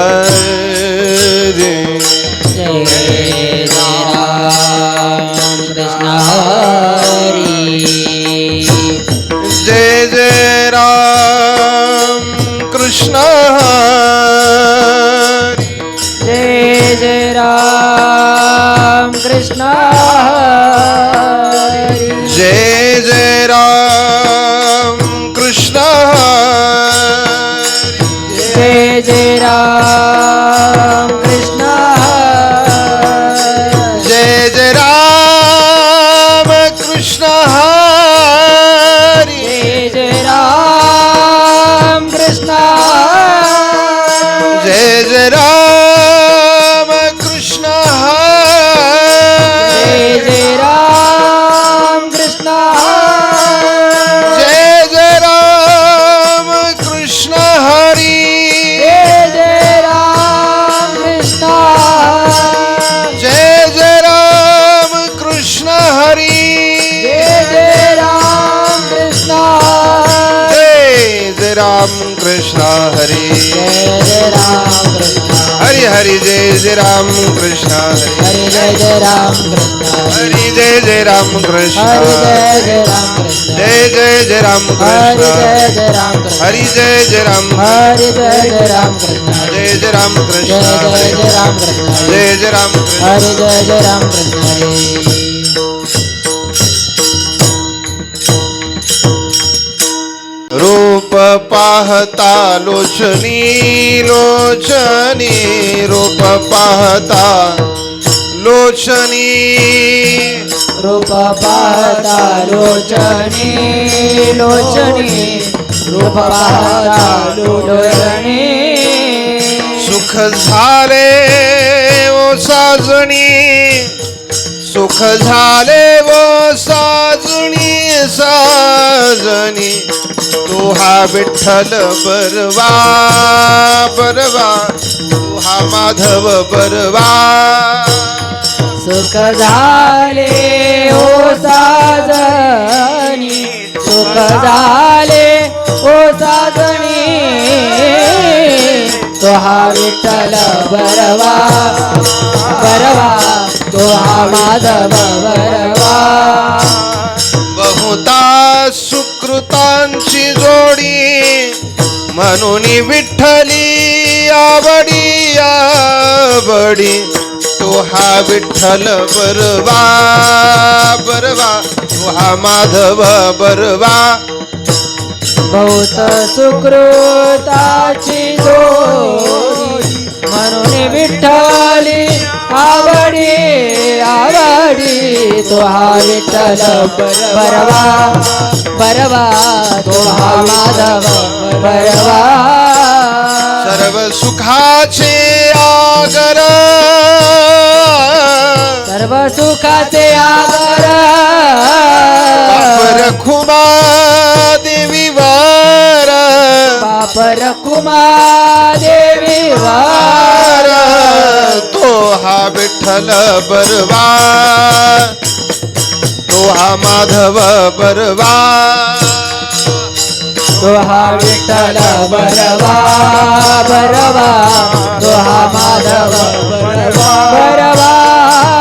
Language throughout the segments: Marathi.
हरे जय जय राम कृष्ण हरी जय जय राम कृष्ण हरी जय जय राम कृष्ण हरी जय जय राम कृष्ण हरी जय जय राम कृष्ण हरी जय जय राम कृष्ण हरी जय जय राम कृष्ण जय जय राम कृष्ण हरी जय जय राम कृष्ण जय जय राम कृष्ण हरी जय जय राम कृष्ण जय जय राम कृष्ण हरी जय जय राम कृष्ण जय जय राम कृष्ण हरी जय जय राम कृष्ण हरि हरि जय जय राम कृष्ण हरि हरि जय जय राम कृष्ण हरि जय जय राम कृष्ण हरि जय जय राम कृष्ण जय जय जय राम हरि कृष्ण जय जय राम कृष्ण हरि जय जय राम हरि जय जय राम कृष्ण जय जय राम कृष्ण जय जय जय राम कृष्ण जय जय राम कृष्ण हरि जय जय राम कृष्ण हरि रूप पाहता लोचनी लोचनी रूप पाहता लोचनी रूप पाहता लोचनी लोचनी रूप पाहता लोचनी सुख झाले ओ साजणी सुख झाले वो साजणी साजणी तू हा विठ्ठल बरवा बरवा तू हा माधव बरवा सुख झाले ओ साजणी सुख झाले ओ साजणी तो हा विठ्ठल बरवा बरवा तो हा माधव बरवा बहुता सुकृतांची जोडी म्हणून विठ्ठली आवडी आवडी तो हा विठ्ठल बरवा बरवा तो हा माधव बरवा बहुत सुकृताची जोडी म्हणून विठ्ठली आवडी आवडी तो हा विठ्ठल बरवा बरवा तो हा माधव बरवा सर्व सुखाचे आगर सर्व सुखाचे आगर बाप रखुमा देवी वार बाप रखुमा देवी वार तो हा विठ्ठल बरवा तो हा माधव बरवा तो हा विठ्ठल बरवा बरवा तो हा माधव बरवा बरवा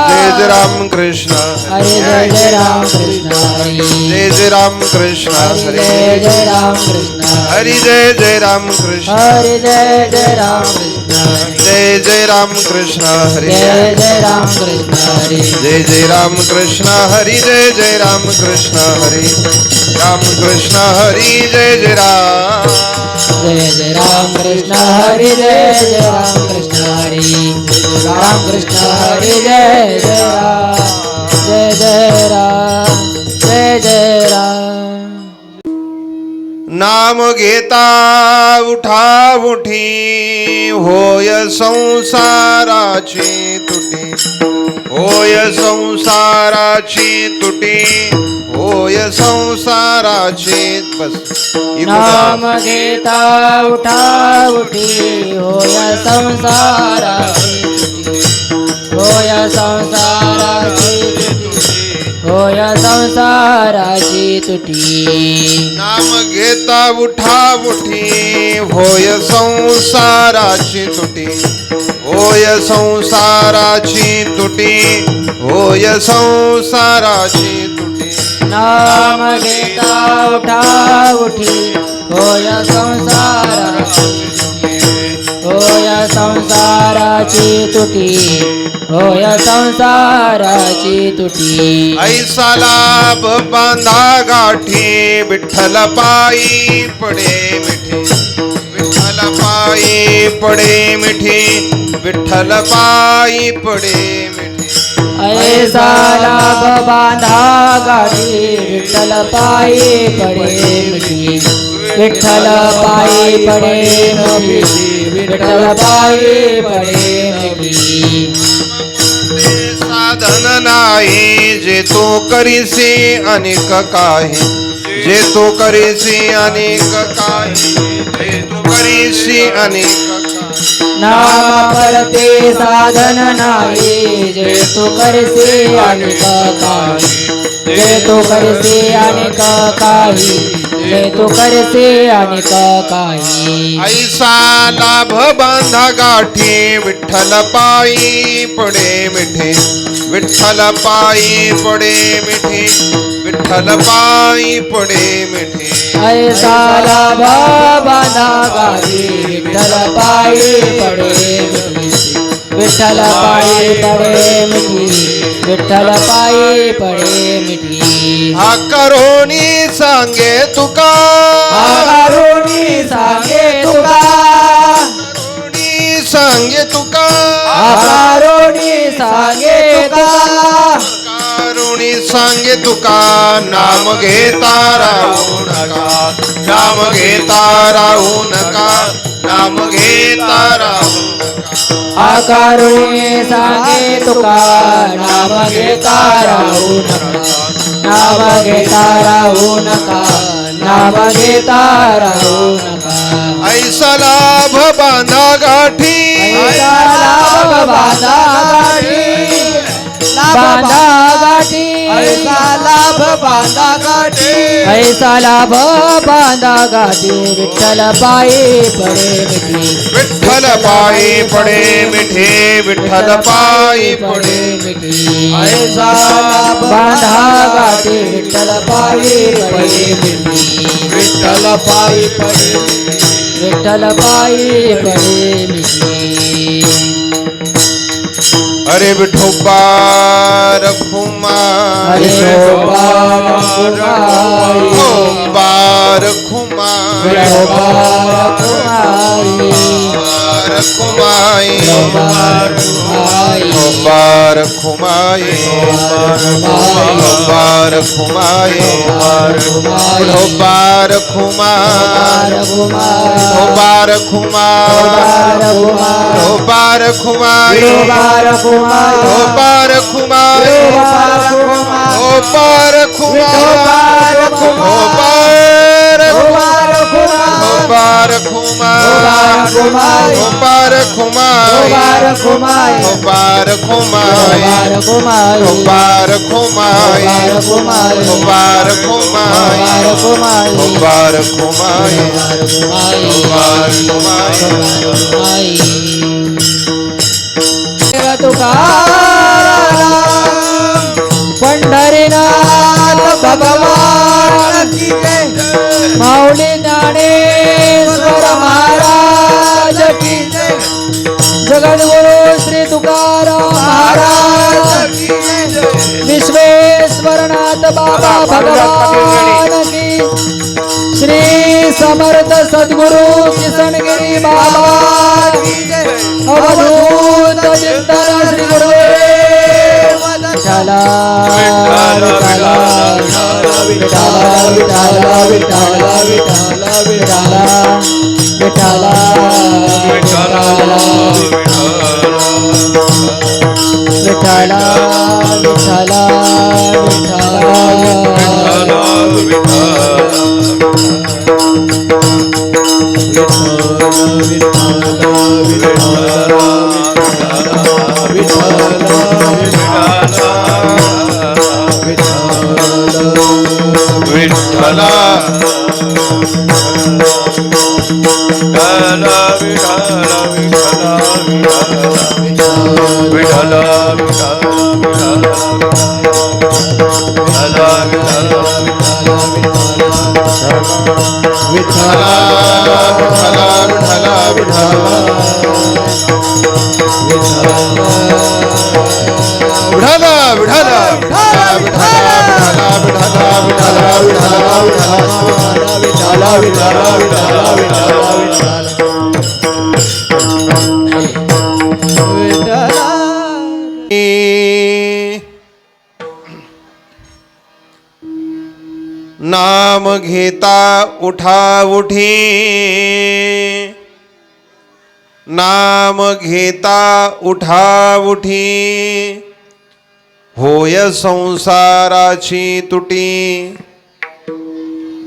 जय जय राम कृष्ण हरे जय जय राम कृष्ण हरी जय जय राम कृष्ण हरे हरे जय जय राम कृष्ण हरि जय जय राम कृष्ण हरे जय जय राम कृष्ण जय जय राम कृष्ण हरि जय जय राम कृष्ण हरी जय जय राम कृष्ण हरि जय जय राम कृष्ण हरि राम कृष्ण हरि जय जय राम जय जय राम कृष्ण हरी जय जय राम कृष्ण हरी राम कृष्ण हरी जय जय राम जय जय राम जय जय राम नाम घेता उठा उठी होय संसाराची तुटी होय संसाराची तुटी होय संसाराची बस नाम घेता उठा उठी होय संसाराची होय संसाराची होय संसाराची संसाराची तुटी नाम घेता उठा उठी होय संसाराची तुटी होय संसाराची तुटी होय संसाराची तुटी नाम घेता उठा उठी होय संसाराची होय संसाराची तुटी होय संसाराची तुटी ऐसा लाभ बांधा गाठी विठ्ठल पायी पडे मिठी विठ्ठल पायी पडे मिठी विठ्ठल पायी पडे मिठी ऐसा लाभ बांधा गाठी विठ्ठल पायी पडे मिठी विठ्ठल पायी पडे मिठी विठ्ठल पायी पडे मिठी ते साधन नाही जे तो करीसी अनेक काही जे तो करीसी अनेक काही जे तो करीसी अनेक काही नाम परते साधन नाही जे तू करसे अनेक काही जे तू करसे अनेक काही जे तू करसे अनेक काही ऐसा लाभ बांधा गाठी विठ्ठल पायी पडे मिठी विठ्ठल पायी पडे मिठी विठ्ठल पायी पडे मिठी ऐसा लाभ बांधा गाठी विठ्ठल पायी पडे मिठी विठ्ठल पायी पडे मिठी विठ्ठल पायी पडे मिठी हा करोनी सांगे तुका आकारुणी सांगे तुका करोनी सांगे तुका आकारुणी सांगे तुका करुणी सांगे तुका नाम घेता राहू नका नाम घेता राहू नका नाम घेता राहू नका आकारुणी सांगे तुका नाम घेता राहू नका नाम घेता राहू नका नाम घेता राहू नका ऐसा लाभ बांधा गाठी ऐसा लाभ बांधा गाठी बांधा गाठी ऐसा लाभ बांधा गाठी ऐसा लाभ बांधा गाठी विठ्ठल पायी पडे मिठी विठ्ठल पायी पडे मिठे विठ्ठल पायी पडे मिठी ऐसा लाभ बांधा गाठी विठ्ठल पायी पडे मिठी विठ्ठल पायी पडे विठ्ठल पायी पडे मिठी अरे विठोबा रखुमा हरे Vithoba Rakhuma Rakhumai Vithoba Rakhumai Vithoba Rakhumai Vithoba Rakhuma Vithoba Rakhuma Vithoba Rakhumai Vithoba Rakhumai Vithoba Rakhumai Obar Kumai, Obar Kumai, Obar Kumai, Obar Kumai, Obar Kumai, Obar Kumai, Obar Kumai. Pandharinath भगवान की जय, माऊली ज्ञानेश्वर महाराज की जय, जगद्गुरु श्री तुकाराम महाराज की जय, विश्वेश्वरनाथ बाबा भगवान की, श्री समर्थ सद्गुरु किशनगिरी बाबा की जय, अवधूत चिंतन श्री गुरुदेव विठ्ठला विठ्ठला विठ्ठला विठ्ठला विठ्ठला विठ्ठला विठ्ठला विठ्ठला विठ्ठला विठ्ठला विठ्ठला विठ्ठला विठ्ठल नाम घेता उठा उठी, नाम घेता उठा उठी, होय संसाराची तुटी,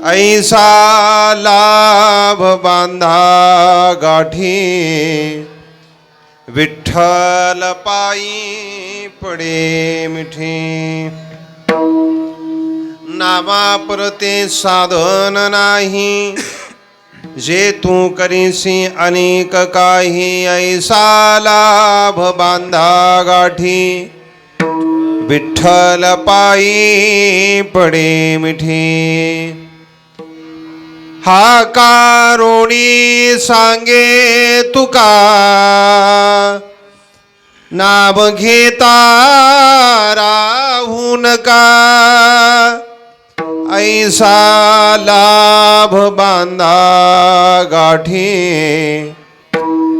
ऐसा लाभ बांधा गाठी, विठ्ठल पायी पडे मिठी. नामापुरते साधन नाही, जे तू करीसी अनेक काही, ऐसा लाभ बांधा गाठी, विठ्ठल पायी पडे मिठी. हा कारोणी सांगे तुका, नाम घेता राहू नका, ऐसा लाभ बांधा गाठी,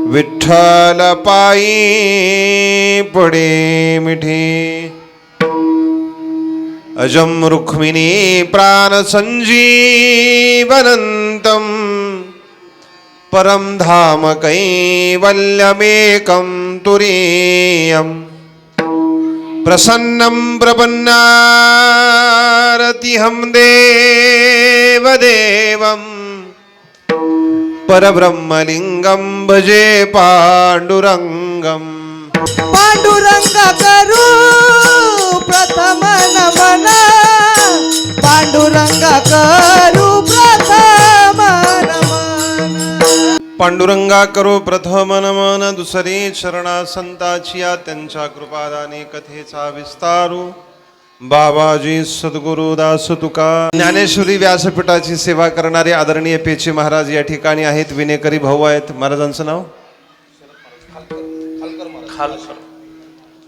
विठ्ठल पायी पडे मिठी. अजम रुक्मिणी प्राण संजीवनंतम, परम धाम कैवल्यमेकं तुरीयम्. प्रसन्नं प्रपन्नारतिहं देवदेवं, परब्रह्मलिंगं भजे पांडुरंगम. पांडुरंग करू प्रथम नमन, पांडुरंग करू प्रथम नमन. पांडुरंगा करो प्रथम नमन, दुसरी चरणा संताचिया, त्यांच्या कृपादाने कथेचा विस्तारू. बाबाजी सद्गुरु दास तुका. ज्ञानेश्वरी व्यासपीठाची सेवा करणारे आदरणीय पेचे महाराज या ठिकाणी आहेत. विनेकरी भाऊ आहेत. महाराजांचं नाव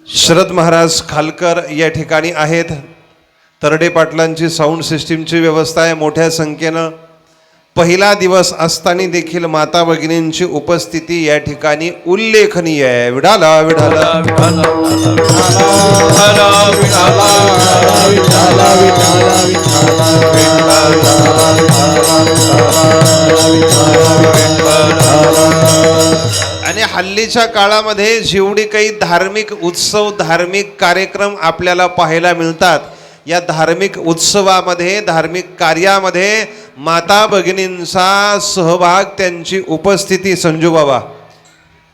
शरद महाराज खालकर या ठिकाणी आहेत. तरडे पाटलांची साऊंड सिस्टीमची व्यवस्था आहे. मोठ्या संख्येनं पहिला दिवस असताना देखील माता भगिनींची उपस्थिती या ठिकाणी उल्लेखनीय आहे. विठाला विठाला आणि हल्लीच्या काळामध्ये जेवढी काही धार्मिक उत्सव, धार्मिक कार्यक्रम आपल्याला पाहायला मिळतात, या धार्मिक उत्सवामध्ये, धार्मिक कार्यामध्ये माता भगिनींचा सहभाग, त्यांची उपस्थिती संजू बाबा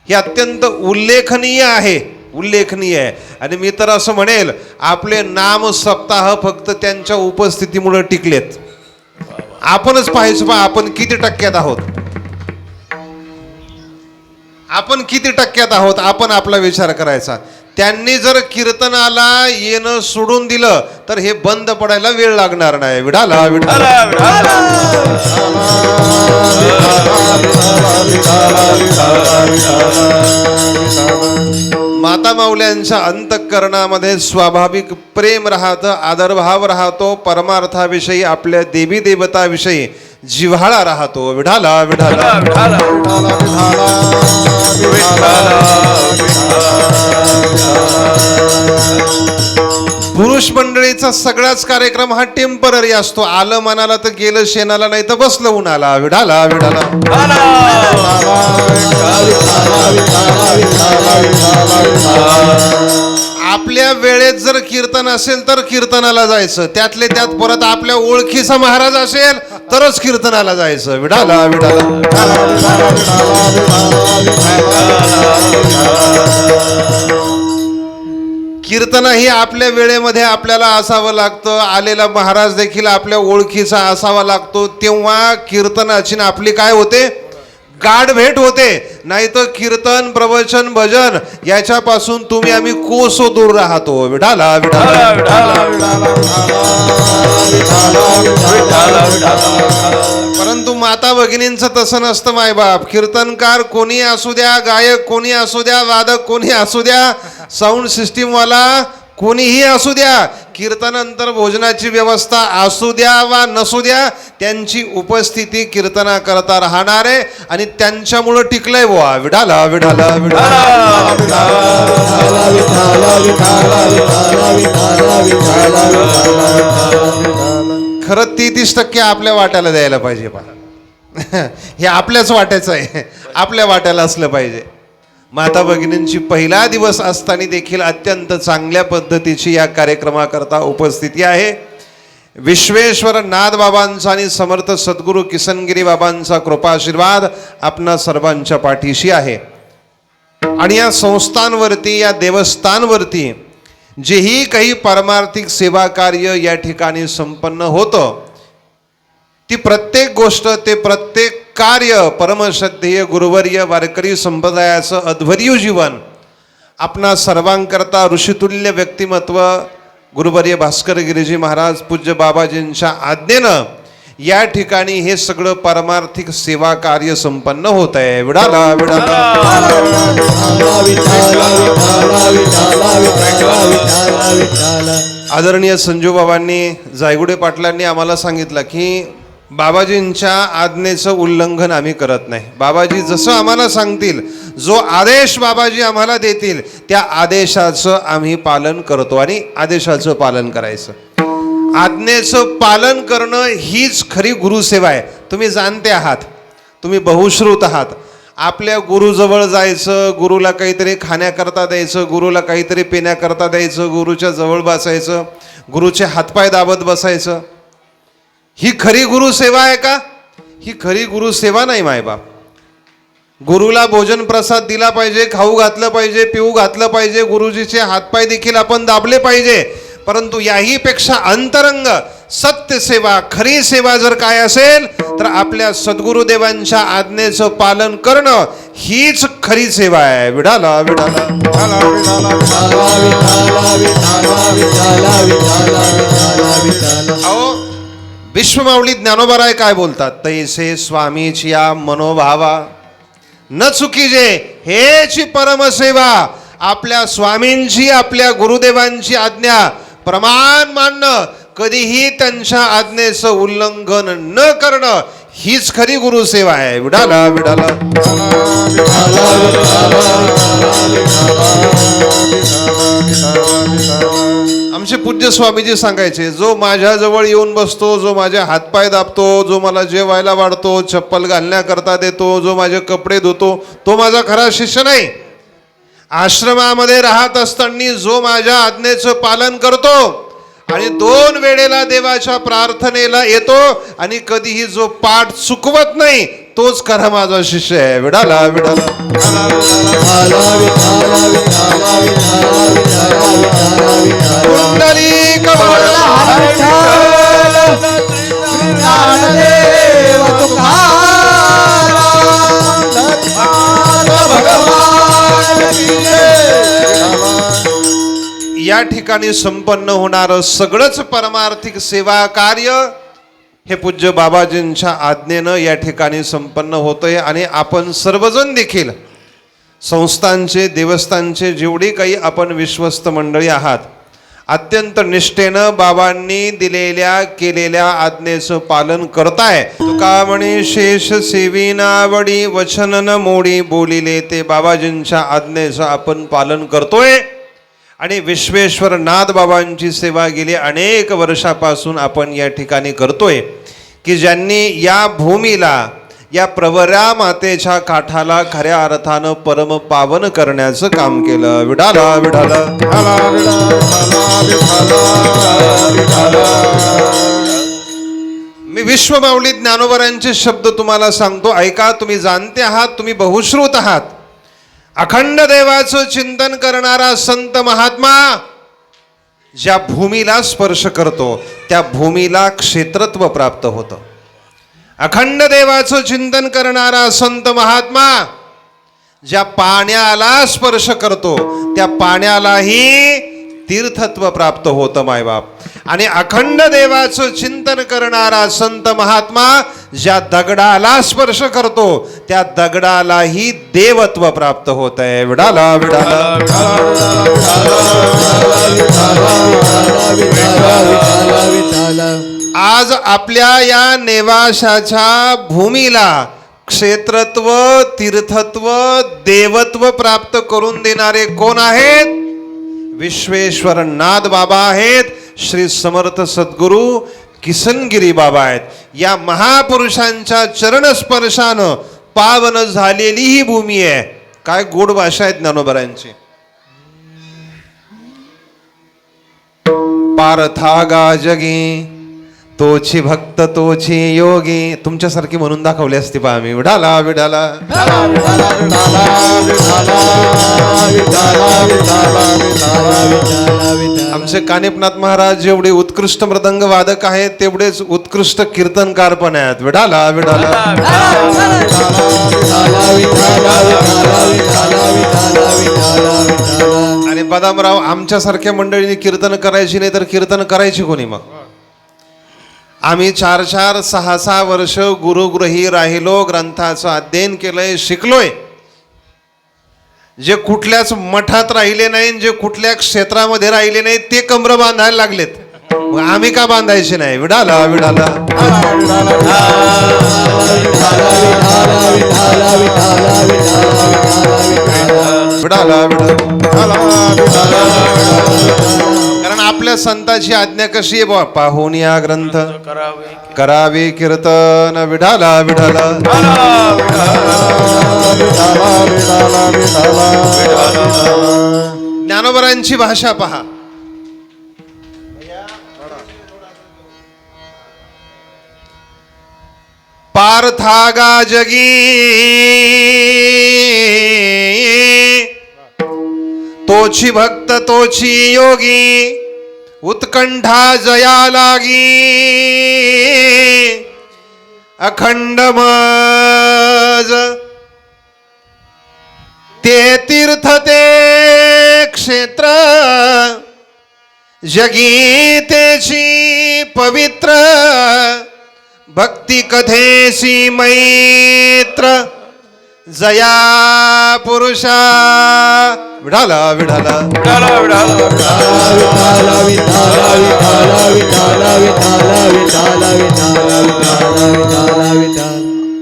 ही अत्यंत उल्लेखनीय आहे, उल्लेखनीय आहे. आणि मी तर असं म्हणेल, आपले नाम सप्ताह फक्त त्यांच्या उपस्थितीमुळे टिकलेत. आपणच पाहायचं बा, आपण किती टक्क्यात आहोत, आपण किती टक्क्यात आहोत, आपण आपला विचार करायचा. त्यांनी जर कीर्तनाला येणं सोडून दिलं तर हे बंद पडायला वेळ लागणार नाही. विठाला विठाला माता माऊल्यांच्या अंतःकरणामध्ये स्वाभाविक प्रेम राहतं, आदरभाव राहतो, परमार्थाविषयी, आपल्या देवी देवताविषयी जिव्हाळा राहतो. विठाला विठाला पुरुष मंडळीचा सगळाच कार्यक्रम हा टेम्पररी असतो. आलं मनाला तर गेलं शेणाला, नाही तर बसलं उन्हाला. विठाला विठाला आपल्या वेळेत जर कीर्तन असेल तर कीर्तनाला जायचं, त्यातले त्यात परत आपल्या ओळखीचा महाराज असेल तरच कीर्तनाला जायचं. विठाला विठाला कीर्तन ही आपल्या वेळेमध्ये आपल्याला असावं लागतं. आलेला महाराज देखील आपल्या ओळखीचा असावा लागतो. तेव्हा कीर्तनाची आपली काय होते, गाठ भेट होते, नाही तर कीर्तन प्रवचन भजन याच्यापासून तुम्ही आम्ही कोसो दूर राहतो. विठाला विठाला परंतु माता भगिनींचं तसं नसतं मायबाप. कीर्तनकार कोणी असू द्या, गायक कोणी असू द्या, वादक कोणी असू द्या, साऊंड सिस्टीम वाला कोणीही असू द्या, कीर्तनानंतर भोजनाची व्यवस्था असू द्या वा नसू द्या, त्यांची उपस्थिती कीर्तना करता राहणार आहे आणि त्यांच्यामुळं टिकलंय बुवा. विठाला विठाला खरं 33% आपल्या वाट्याला द्यायला पाहिजे. पहा हे आपल्याच वाट्याचं आहे, आपल्या वाट्याला असलं पाहिजे. माता भगिनींची पहिला दिवस असताना देखील अत्यंत चांगल्या पद्धतीची या कार्यक्रमाकरता उपस्थिती आहे. विश्वेश्वर नाथ बाबांचा आणि समर्थ सद्गुरू किसनगिरी बाबांचा कृपाशीर्वाद आपणा सर्वांच्या पाठीशी आहे. आणि या संस्थांवरती, या देवस्थानवरती जेही काही पारमार्थिक सेवा कार्य या ठिकाणी संपन्न होतं, ती प्रत्येक गोष्ट, ते प्रत्येक कार्य परमश्रद्धेय गुरुवर्य वारकरी संप्रदायाचं अध्वर्यू जीवन आपणा सर्वांकरता ऋषितुल्य व्यक्तिमत्व गुरुवर्य भास्कर गिरीजी महाराज पूज्य बाबाजींच्या आज्ञेनं या ठिकाणी हे सगळं पारमार्थिक सेवा कार्य संपन्न होत आहे. विडाला विडाला आदरणीय संजू बाबांनी, जायगुडे पाटलांनी आम्हाला सांगितलं की बाबाजींच्या आज्ञेचं उल्लंघन आम्ही करत नाही. बाबाजी जसं आम्हाला सांगतील, जो आदेश बाबाजी आम्हाला देतील, त्या आदेशाचं आम्ही पालन करतो आणि आदेशाचं पालन करायचं. आज्ञेचं पालन करणं हीच खरी गुरुसेवा आहे. तुम्ही जाणते आहात, तुम्ही बहुश्रुत आहात. आपल्या गुरुजवळ जायचं, गुरुला काहीतरी खाण्याकरता द्यायचं, गुरुला काहीतरी पिण्याकरता द्यायचं, गुरुच्या जवळ बसायचं, गुरुचे हातपाय दाबत बसायचं. ही खरी गुरुसेवा आहे का? ही खरी गुरुसेवा नाही मायबाप. गुरुला भोजन प्रसाद दिला पाहिजे, खाऊ घातलं पाहिजे, पिऊ घातलं पाहिजे, गुरुजीचे हातपाय देखील आपण दाबले पाहिजे. परंतु याही पेक्षा अंतरंग सत्य सेवा, खरी सेवा जर काय असेल तर आपल्या सद्गुरुदेवांच्या आज्ञेचं पालन करणं हीच खरी सेवा आहे. विडाला विडाला अहो, विश्वमाऊली ज्ञानोबाराय काय बोलतात? तैसे स्वामीची या मनोभावा न चुकीजे हेची परमसेवा. आपल्या स्वामींची, आपल्या गुरुदेवांची आज्ञा प्रमाण मानणं, कधीही त्यांच्या आज्ञेचं उल्लंघन न करणं हीच खरी गुरुसेवा आहे. विडाला विडाला आमचे पूज्य स्वामीजी सांगायचे, जो माझ्याजवळ येऊन बसतो, जो माझे हातपाय दाबतो, जो मला जेवायला वाढतो, चप्पल घालण्याकरता देतो, जो माझे कपडे धुतो, तो माझा खरा शिष्य नाही. आश्रमामध्ये राहत असताना जो माझ्या आज्ञेचं पालन करतो आणि 2 वेळेला देवाच्या प्रार्थनेला येतो आणि कधीही जो पाठ चुकवत नाही, तोच खरा माझा शिष्य आहे. विडाला विडाला या ठिकाणी संपन्न होणारं सगळंच परमार्थिक सेवा कार्य हे पूज्य बाबाजींच्या आज्ञेनं या ठिकाणी संपन्न होतंय. आणि आपण सर्वजण देखील संस्थांचे, देवस्थानचे जेवढी काही आपण विश्वस्त मंडळी आहात, अत्यंत निष्ठेनं बाबांनी दिलेल्या केलेल्या आज्ञेचं पालन करताय. तुका म्हणे शेष सेविनावडी वचन न मोडी बोलिले, ते बाबाजींच्या आज्ञेचं आपण पालन करतोय. आणि विश्वेश्वर नाथ बाबांची सेवा गेली अनेक वर्षापासून आपण या ठिकाणी करतोय, की ज्यांनी या भूमीला, या प्रवरा मातेच्या काठाला खऱ्या अर्थानं परम पावन करण्याचं काम केलं. विडाला विडाला मी विश्वमाऊली ज्ञानोबरांचे शब्द तुम्हाला सांगतो, ऐका. तुम्ही जाणते आहात, तुम्ही बहुश्रुत आहात. अखंड देवाचं चिंतन करणारा संत महात्मा ज्या भूमीला स्पर्श करतो त्या भूमीला क्षेत्रत्व प्राप्त होतं. अखंड देवाचं चिंतन करणारा संत महात्मा ज्या पाण्याला स्पर्श करतो त्या पाण्यालाही तीर्थत्व प्राप्त होतं मायबाप. आणि अखंड देवाचं चिंतन करणारा संत महात्मा ज्या दगडाला स्पर्श करतो त्या दगडालाही देवत्व प्राप्त होत आहे. विडाला विडाला आज आपल्या या नेवाशाच्या भूमीला क्षेत्रत्व तीर्थत्व देवत्व प्राप्त करून देणारे कोण आहेत? विश्वेश्वर नाथ बाबा आहेत. श्री समर्थ सद्गुरू किसनगिरी बाबा आहेत. या महापुरुषांच्या चरणस्पर्शानं पावन झालेली ही भूमी आहे. काय गोड भाषा आहेत ज्ञानोबरांची. पारथागा जगी तोची भक्त तोची योगी. तुमच्यासारखी म्हणून दाखवली असती पहा मी. विडाला विडाला आमचे कानिपनाथ महाराज जेवढे उत्कृष्ट मृदंग वादक आहेत तेवढेच उत्कृष्ट कीर्तनकार पण आहेत. विडाला विडाला आणि बदामराव आमच्यासारख्या मंडळीने कीर्तन करायची नाही तर कीर्तन करायची कोणी मग? आम्ही 4-4, 6-6 वर्ष गुरुगृही राहिलो, ग्रंथाचं अध्ययन केलंय, शिकलोय. जे कुठल्याच मठात राहिले नाही, जे कुठल्या क्षेत्रामध्ये राहिले नाही ते कमर बांधायला लागलेत. मग आम्ही का बांधायचे नाही? विडाला विडाला विडाला विडाला. कारण आपल्या संतांची आज्ञा कशी आहे बा? पाहून या ग्रंथ करावे कीर्तन. विडाला विडाला ज्ञानोबरांची भाषा पहा. पार्थागा जगी तोची भक्त तोची योगी उत्कंठा जया लागी. अखंड मज ते तीर्थ ते क्षेत्र जगी तेची पवित्र. भक्ती कथेसी मैत्र जया पुरुषा. विडाला विडाला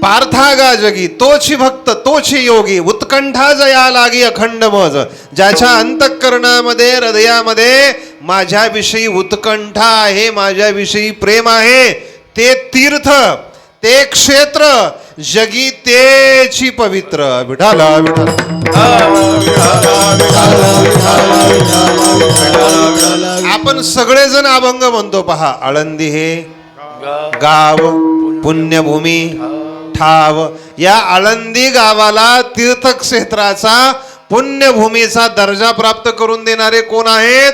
पार्थागा जगी तोची भक्त तोची योगी उत्कंठा जया लागी. अखंड मज ज्याच्या अंतःकरणामध्ये हृदयामध्ये माझ्याविषयी उत्कंठा आहे, माझ्याविषयी प्रेम आहे, ते तीर्थ ते क्षेत्र जगी तेची पवित्र. विडाला विडाला आपण सगळेजण अभंग म्हणतो पहा. आळंदी हे गाव पुण्यभूमी ठाव. या आळंदी गावाला तीर्थक्षेत्राचा पुण्यभूमीचा दर्जा प्राप्त करून देणारे कोण आहेत?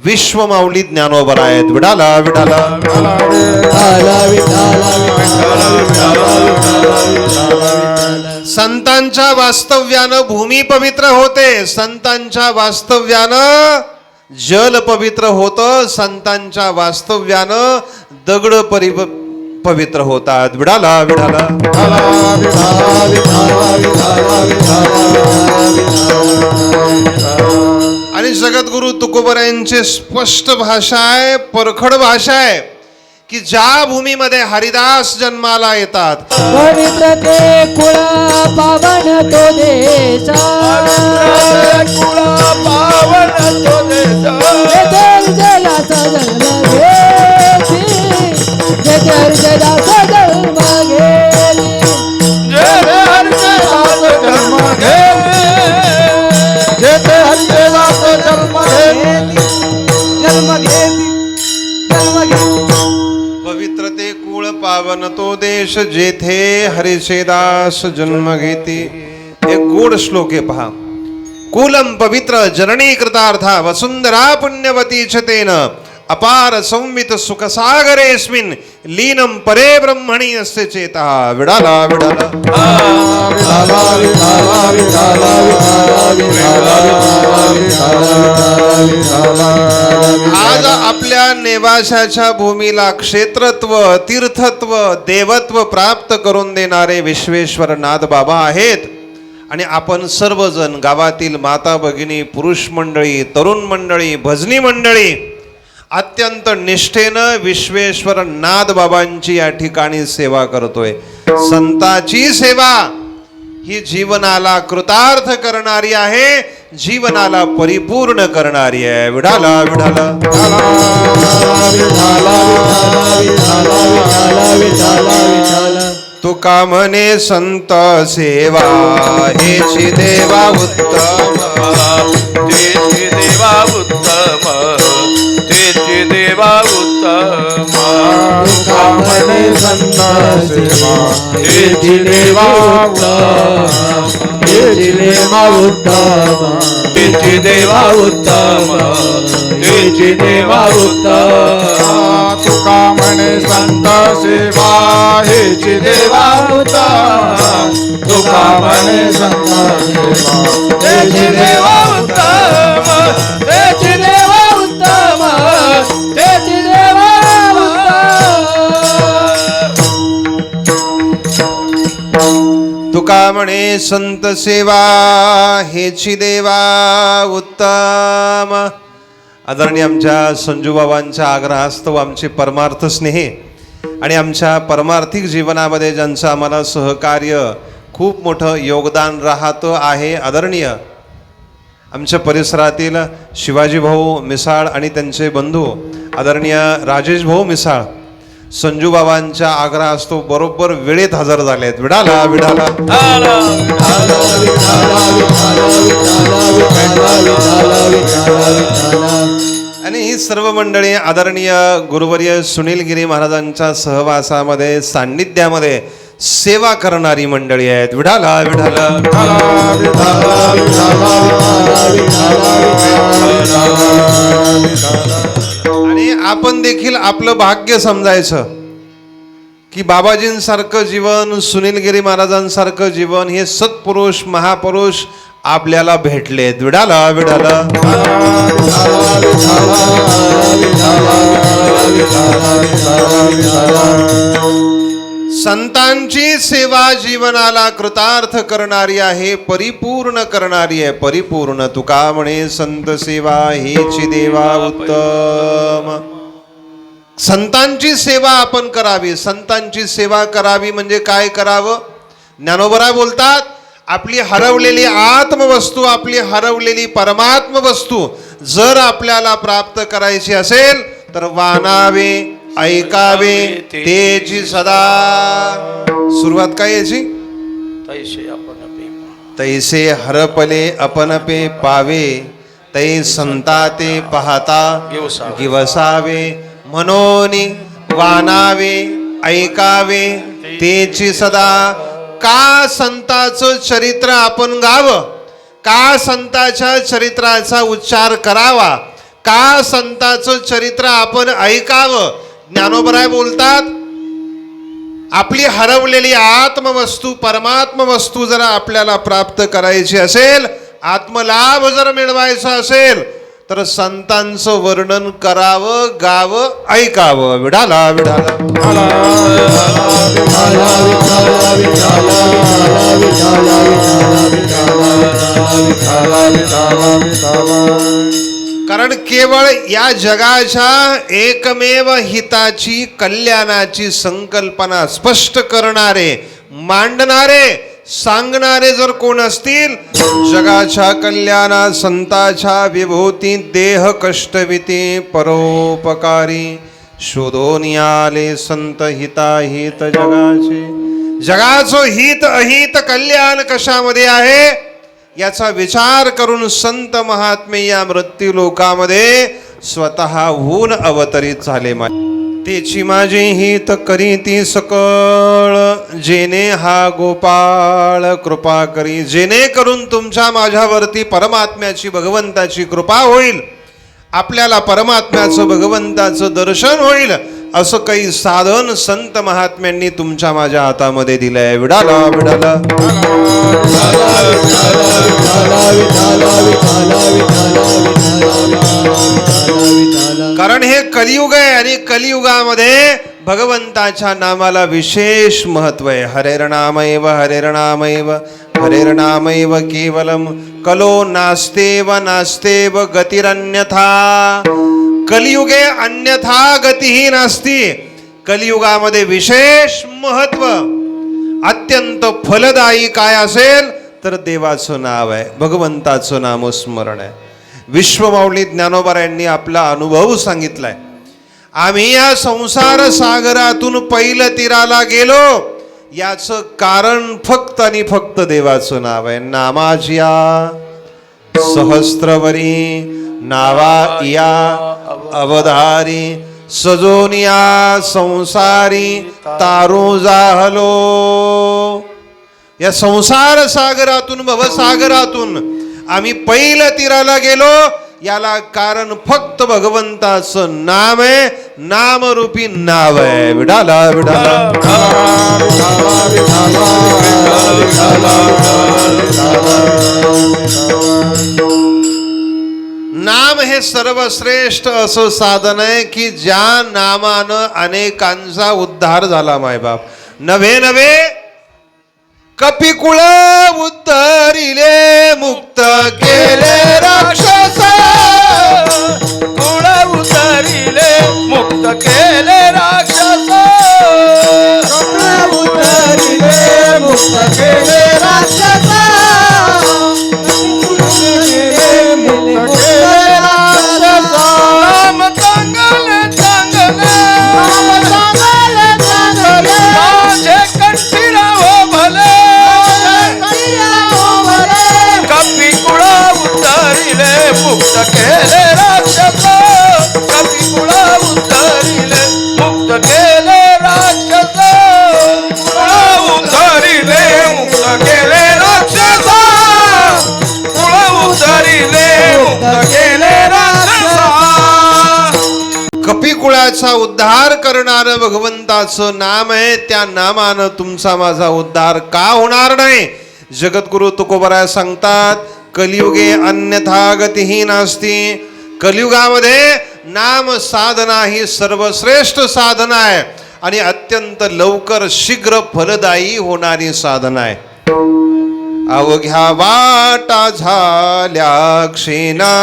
विश्वमाऊली ज्ञानोबा आहेत. विडाला विडाला संतांच्या वास्तव्यानं भूमी पवित्र होते, संतांच्या वास्तव्यानं जल पवित्र होतं, संतांच्या वास्तव्यानं दगड पवित्र होतात. विडाला विडाला आणि जगद्गुरु तुकोबरायांची स्पष्ट भाषा आहे, परखड भाषा आहे की ज्या भूमीमध्ये हरिदास जन्माला येतात पवित्र ते कुळ पावन तो देश. जलाचा जन्म घेती जलाचा जन्म घेती पवित्र ते कुळ पावन तो देश जेथे हरीचे दास जन्म घेती. एक गोड श्लोक आहे पहा. कुलम पवित्र जननी कृतार्था वसुंधरा पुण्यवती च तेन अपार संवित सुखसागरेस्मिन् लीनं परे ब्रह्मणि अस्य चेतः विडाला विडाला आज आपल्या नेवाशाच्या भूमीला क्षेत्रत्व तीर्थत्व देवत्व प्राप्त करून देणारे विश्वेश्वर नाथ बाबा आहेत आणि आपण सर्वजण गावातील माता भगिनी पुरुष मंडळी तरुण मंडळी भजनी मंडळी अत्यंत निष्ठेनं विश्वेश्वर नाथ बाबांची या ठिकाणी सेवा करतोय. संताची सेवा ही जीवनाला कृतार्थ करणारी आहे, जीवनाला परिपूर्ण करणारी आहे. विडाला विडाला तुका म्हणे संत सेवा हेची देवा उत्तम तेची देवा उत्तम तेची देवा उत्तम तुका म्हणे संत सेवा हेची देवा उत्तम हेची देवा उत्तम तेची देवा उत्तम तेची देवा उत्तम तुका म्हणे संत सेवा हेची देवा उत्तम तुका म्हणे संत सेवा तेची देवा उत्तम तेची देवा उत्तम तेची देवा तुका म्हणे संत सेवा हेची देवा उत्तम. आदरणीय आमच्या संजूबाबांच्या आग्रहास्तव आमचे परमार्थ स्नेही आणि आमच्या परमार्थिक जीवनामध्ये ज्यांचं आम्हाला सहकार्य खूप मोठं योगदान राहतं आहे. आदरणीय आमच्या परिसरातील शिवाजी भाऊ मिसाळ आणि त्यांचे बंधू आदरणीय राजेश भाऊ मिसाळ संजूबाबांच्या आग्रहास्तव बरोबर वेळेत हजर झाले आहेत. विडाला विडाला आणि ही सर्व मंडळी आदरणीय गुरुवर्य सुनील गिरी महाराजांच्या सहवासामध्ये सान्निध्यामध्ये सेवा करणारी मंडळी आहेत. विडाला विडाला आणि आपण देखील आपलं भाग्य समजायचं की बाबाजींसारखं जीवन सुनील गिरी महाराजांसारखं जीवन हे सत्पुरुष महापुरुष आपल्याला भेटलेत. विडाला विडाला संतांची सेवा जीवनाला कृतार्थ करणारी आहे, परिपूर्ण करणारी आहे. परिपूर्ण तुका म्हणे संत सेवा हेची देवा उत्तम. संतांची सेवा आपण करावी. संतांची सेवा करावी म्हणजे काय करावं? ज्ञानोबराय बोलतात, आपली हरवलेली आत्मवस्तू आपली हरवलेली परमात्म वस्तू जर आपल्याला प्राप्त करायची असेल तर वानावे ऐकावे तेची सदा. सुरुवात काय याची? तैसे हरपले अपन पे पावे तै संता ते पाहता गिवसावे. मनोनी वानावे ऐकावे तेची सदा. का संताचं चरित्र आपण गावं? का संताच्या चरित्राचा उच्चार करावा? का संताचं चरित्र आपण ऐकावं? ज्ञानोबराय बोलतात, आपली हरवलेली आत्मवस्तू परमात्म वस्तू जर आपल्याला प्राप्त करायची असेल, आत्मलाभ जर मिळवायचा असेल तर संतांचं वर्णन करावं, गावं, ऐकावं. विडाला विडाला कारण केवळ या जगाच्या एकमेव हिताची कल्याणाची संकल्पना स्पष्ट करणारे मांडणारे सांगणारे जर कोण असतील, जगाच्या कल्याणा संताच्या विभूती देह कष्टविती परोपकारी शोधून आले संत हिताहित जगाचे. जगाचं हित अहित कल्याण कशामध्ये आहे याचा विचार करून संत महात्मे या मृत्यू लोकामध्ये स्वतःहून अवतरित झाले. तेची माझे हित करीती सकळ जेने हा गोपाळ कृपा करी. जेणेकरून तुमच्या माझ्यावरती परमात्म्याची भगवंताची कृपा होईल, आपल्याला परमात्म्याचं भगवंताचं दर्शन होईल असं काही साधन संत महात्म्यांनी तुमच्या माझ्या हातामध्ये दिलंय. विडाला विडाला कारण हे कलियुग आहे आणि कलियुगामध्ये भगवंताच्या नामाला विशेष महत्व आहे. हरेर्नामैव हरेर्नामैव हरेर्नामैव केवलम कलो नास्तेव नास्तेव गतिरन्यथा. कलियुगे अन्यथा गतीही नास्ती. कलियुगामध्ये विशेष महत्व अत्यंत फलदायी काय असेल तर देवाचं नाव आहे, भगवंताचं नामस्मरण आहे. विश्वमाऊली ज्ञानोबा आपला अनुभव सांगितलाय. आम्ही या संसार सागरातून पैल तीराला गेलो याचं कारण फक्त आणि फक्त देवाचं नाव आहे. नामाजिया सहस्त्रवरी नावा या अवधारी सजोनिया संसारी तारू जाहलो. या संसार सागरातून भवसागरातून आम्ही पैल तीराला गेलो याला कारण फक्त भगवंताचं नाम आहे. नामरूपी नाव आहे. विडाला विडाला नाम हे सर्वश्रेष्ठ असं साधन आहे की ज्या नामानं अनेकांचा उद्धार झाला. मायबाप नव्हे नव्हे कपिकुळ उद्धरिले मुक्त केले राक्षस. कुळ उतरिले मुक्त केले राक्षस. उतरिले मुक्त केले राक्षस. राम चांगले चांगले माझे कंठी राहो भले. कपिकुळ उतरिले मुक्त केले राक्षस. कपिकुळ उतरिले मुक्त केले राक्षस. कुळ उतरिले मुक्त केले राक्षस. कुळ उतरिले मुक्त केले राक्षस. कपिकुळाचा उद्धार करणारं भगवंताचं नाम आहे. त्या नामानं तुमचा माझा उद्धार का होणार नाही. जगद्गुरु तुकोबराय सांगतात कलियुगे अन्यथा गतीही नास्ती. कलियुगामध्ये नाम साधना ही सर्वश्रेष्ठ साधना आहे आणि अत्यंत लवकर शीघ्र फलदायी होणारी साधना आहे. अवघ्या वाटा झाल्या क्षीणा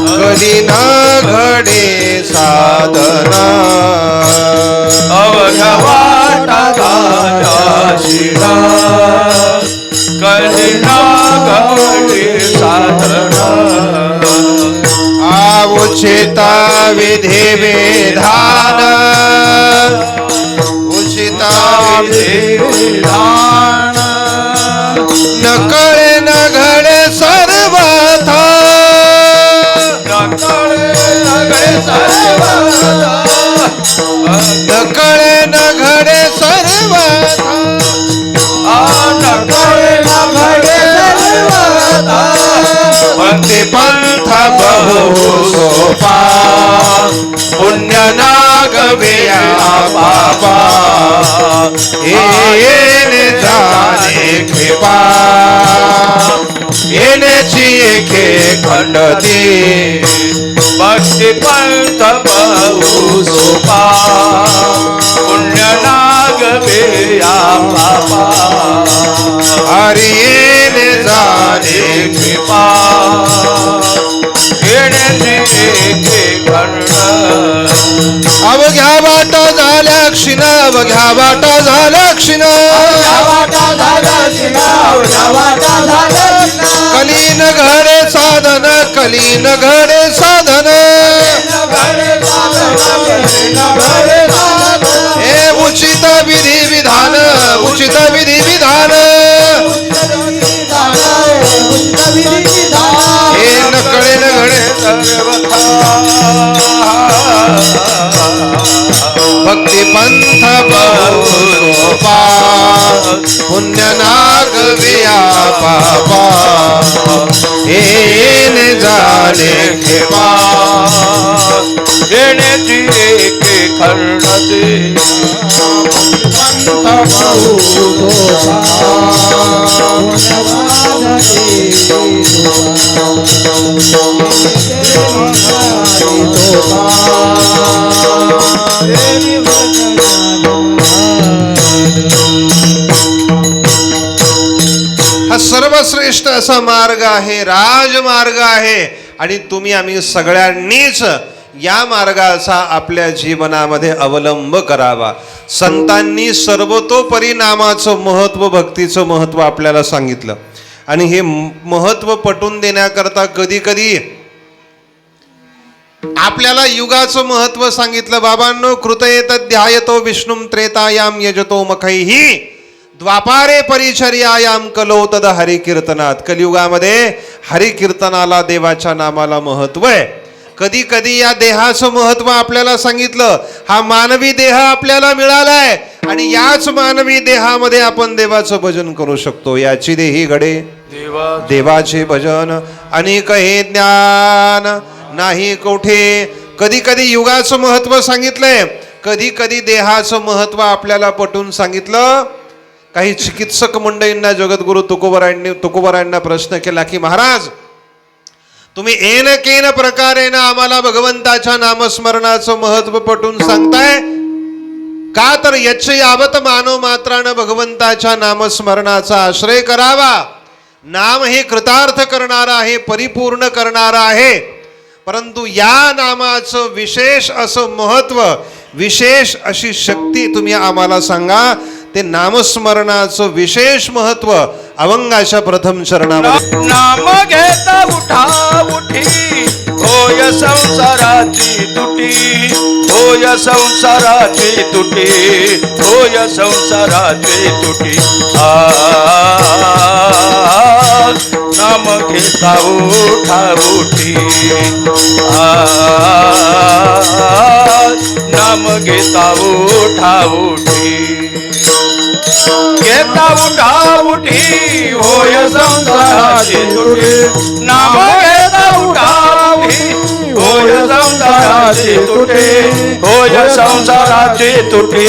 कधी ना घडे साधना. अवघ्या वाटा झाल्या शिणा कधी ना घडे साधना. उचिता विधी विधान उचिता विधी विधान न कळे न घडे सर्वथा. न कळे सर्वथा. न कळे न घडे सर्वथा. न कळे न घडे सर्वथा. भक्ती पंथ बहु सोपा पुण्य नागविया बाबा. येणे जाणे कृपा येण्याची एके खंडती. भक्ती पंथ बहु सोपा पुण्य नागवे या बाबा. हरी येणे जाणे कृपा येण्याची एके खंड. अवघ्या वाटा झाल्या क्षीण अवघ्या वाटा झाल्या क्षीण. कलीन घडे साधन कलीन घडे साधन. हे उचित विधी विधान उचित विधी विधान. हे न कळे न घडे भक्ती पंथ बहु सोपा पुण्य नागविया पापा. येणे जाणे कृपा येण्याची एके खरणाचे पंत बहु पुण्यवाद हा सर्वश्रेष्ठ असा मार्ग आहे, राजमार्ग आहे आणि तुम्ही आम्ही सगळ्यांनीच या मार्गाचा आपल्या जीवनामध्ये अवलंब करावा. संतांनी सर्वतोपरी नामाचं महत्व, भक्तीचं महत्व आपल्याला सांगितलं आणि हे महत्व पटवून देण्याकरता कधी कधी आपल्याला युगाचं महत्व सांगितलं. बाबांनो, कृतयेत ध्यायतो विष्णुम त्रेतायाम यजतो मखैही द्वापारे परिचर्यायाम कलो तद हरिकीर्तनात. कलियुगामध्ये हरिकीर्तनाला, देवाच्या नामाला महत्व आहे. कधी कधी या देहाचं महत्व आपल्याला सांगितलं. हा मानवी देह आपल्याला मिळालाय आणि याच मानवी देहामध्ये आपण देवाचं भजन करू शकतो. याची देही घडे देवा देवाचे भजन, अनेक हे ज्ञान नाही कोठे. कधी कधी युगाचं महत्व सांगितलंय, कधी कधी देहाचं महत्व आपल्याला पटवून सांगितलं. काही चिकित्सक मंडळींना जगद्गुरु तुकोबरायांना प्रश्न केला की महाराज, तुम्ही एन केन प्रकारे ना आम्हाला भगवंताच्या नामस्मरणाचं महत्व पटवून सांगताय का? तर यच्च यावत मानव मात्रानं भगवंताच्या नामस्मरणाचा आश्रय करावा. नाम हे कृतार्थ करणारं आहे, परिपूर्ण करणारं आहे. परंतु या नामाचं विशेष असं महत्व, विशेष अशी शक्ती तुम्ही आम्हाला सांगा. ते नामस्मरणाचं विशेष महत्व अभंगाच्या प्रथम चरणामध्ये. नाम घेता उठा उठी होय संसाराची तुटी, होय संसाराची तुटी, होय संसाराची तुटी. नाम घेता उठा उठी, नाम घेता उठा उठी. घेता उठा उठी होय संसाराची तुटी, नाम घेता उठा उठी होय संसाराची तुटी, होय संसाराची तुटी,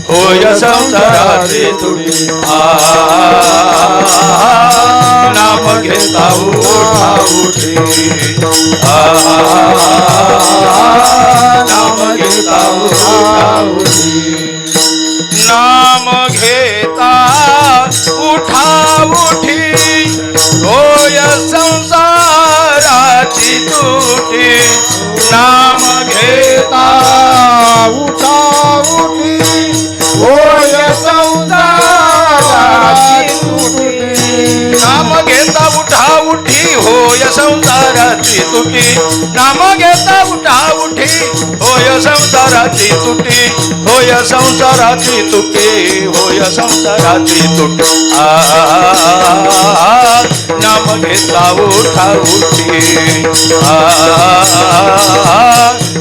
होय संसाराची तुटी. नाम घेता उठा उठी, नाम घेता उठा उठी. नाम घेता उठा उठी होय संसाराची तुटी, नाम घेता उठा उठी होय संसाराची तुटी. नाम घेता उठा उठी होय संसाराची तुटी, नाम घेता उठा उठी होय संसाराची तुटी, होय संसाराची तुटी, होय संसाराची तुटी. नाम घेता उठा उठी,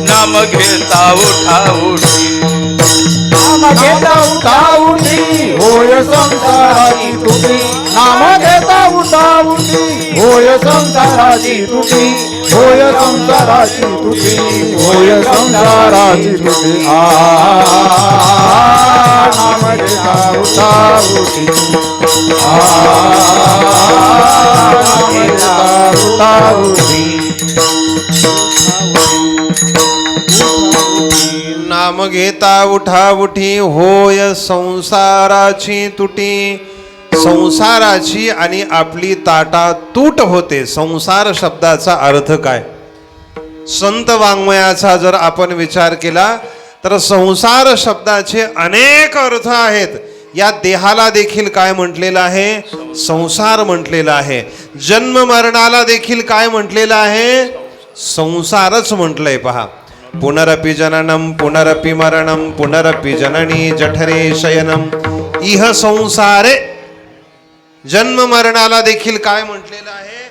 नाम घेता उठा उठी. नाम घेता उठा उठी होय संसाराची तुटी, नाम घेता उठा उठी होय संसाराची तुटी, होय संसाराची तुटी, होय संसाराची तुटी. नाम घेता उठा उठी, नाम घेता उठा उठी. नाम घेता उठा उठी होय संसाराची तुटी. संसाराची आणि आपली ताटातूट होते. संसार शब्दाचा अर्थ काय? संत वाङ्मयाचा जर आपण विचार केला तर संसार शब्दाचे अनेक अर्थ आहेत. या देहाला देखील काय म्हटलेलं आहे? संसार म्हटलेलं आहे. जन्म मरणाला देखील काय म्हटलेलं आहे? संसारच म्हटलंय. पहा, पुनरपि जननम पुनरपि मरणम पुनरपि जननी जठरे शयनम इह संसारे. जन्म मरणाला देखील काय म्हटलेलं आहे?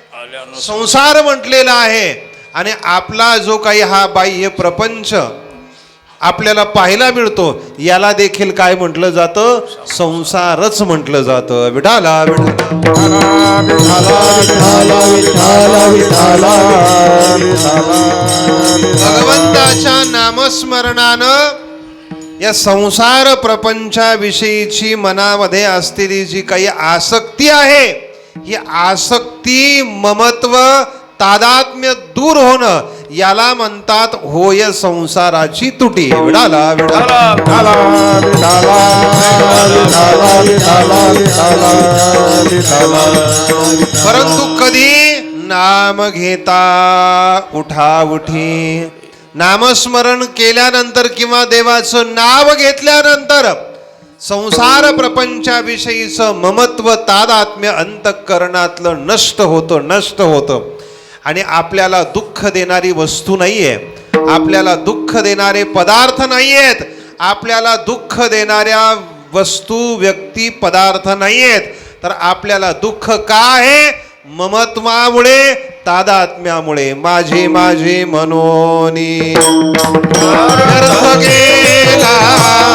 संसार म्हटलेला आहे. आणि आपला जो काही हा बाह्य प्रपंच आपल्याला पाहायला मिळतो याला देखील काय म्हटलं जातं? संसारच म्हटलं जातं. विठाला विठाला भगवंताच्या नामस्मरणानं या संसार प्रपंचाविषयीची मनामध्ये असलेली जी काही आसक्ती आहे, ही आसक्ती, ममत्व, तादात्म्य दूर होणं, याला म्हणतात होय संसाराची तुटी. विडाला विडाला विठाला विठाला विठाला विठाला विठाला विठाला. परंतु कधी नाम घेता उठाउठी, नामस्मरण केल्यानंतर किंवा देवाचं नाव घेतल्यानंतर संसार प्रपंचाविषयीचं ममत्व, तादात्म्य अंतःकरणातलं नष्ट होतं. आणि आपल्याला दुःख देणारी वस्तू नाहीये, आपल्याला दुःख देणारे पदार्थ नाहीयेत, आपल्याला दुःख देणाऱ्या वस्तू, व्यक्ती, पदार्थ नाहीयेत. तर आपल्याला दुःख का आहे? ममत्वामुळे, तादात्म्यामुळे. माझे माझे मनोनी व्यर्थ गेला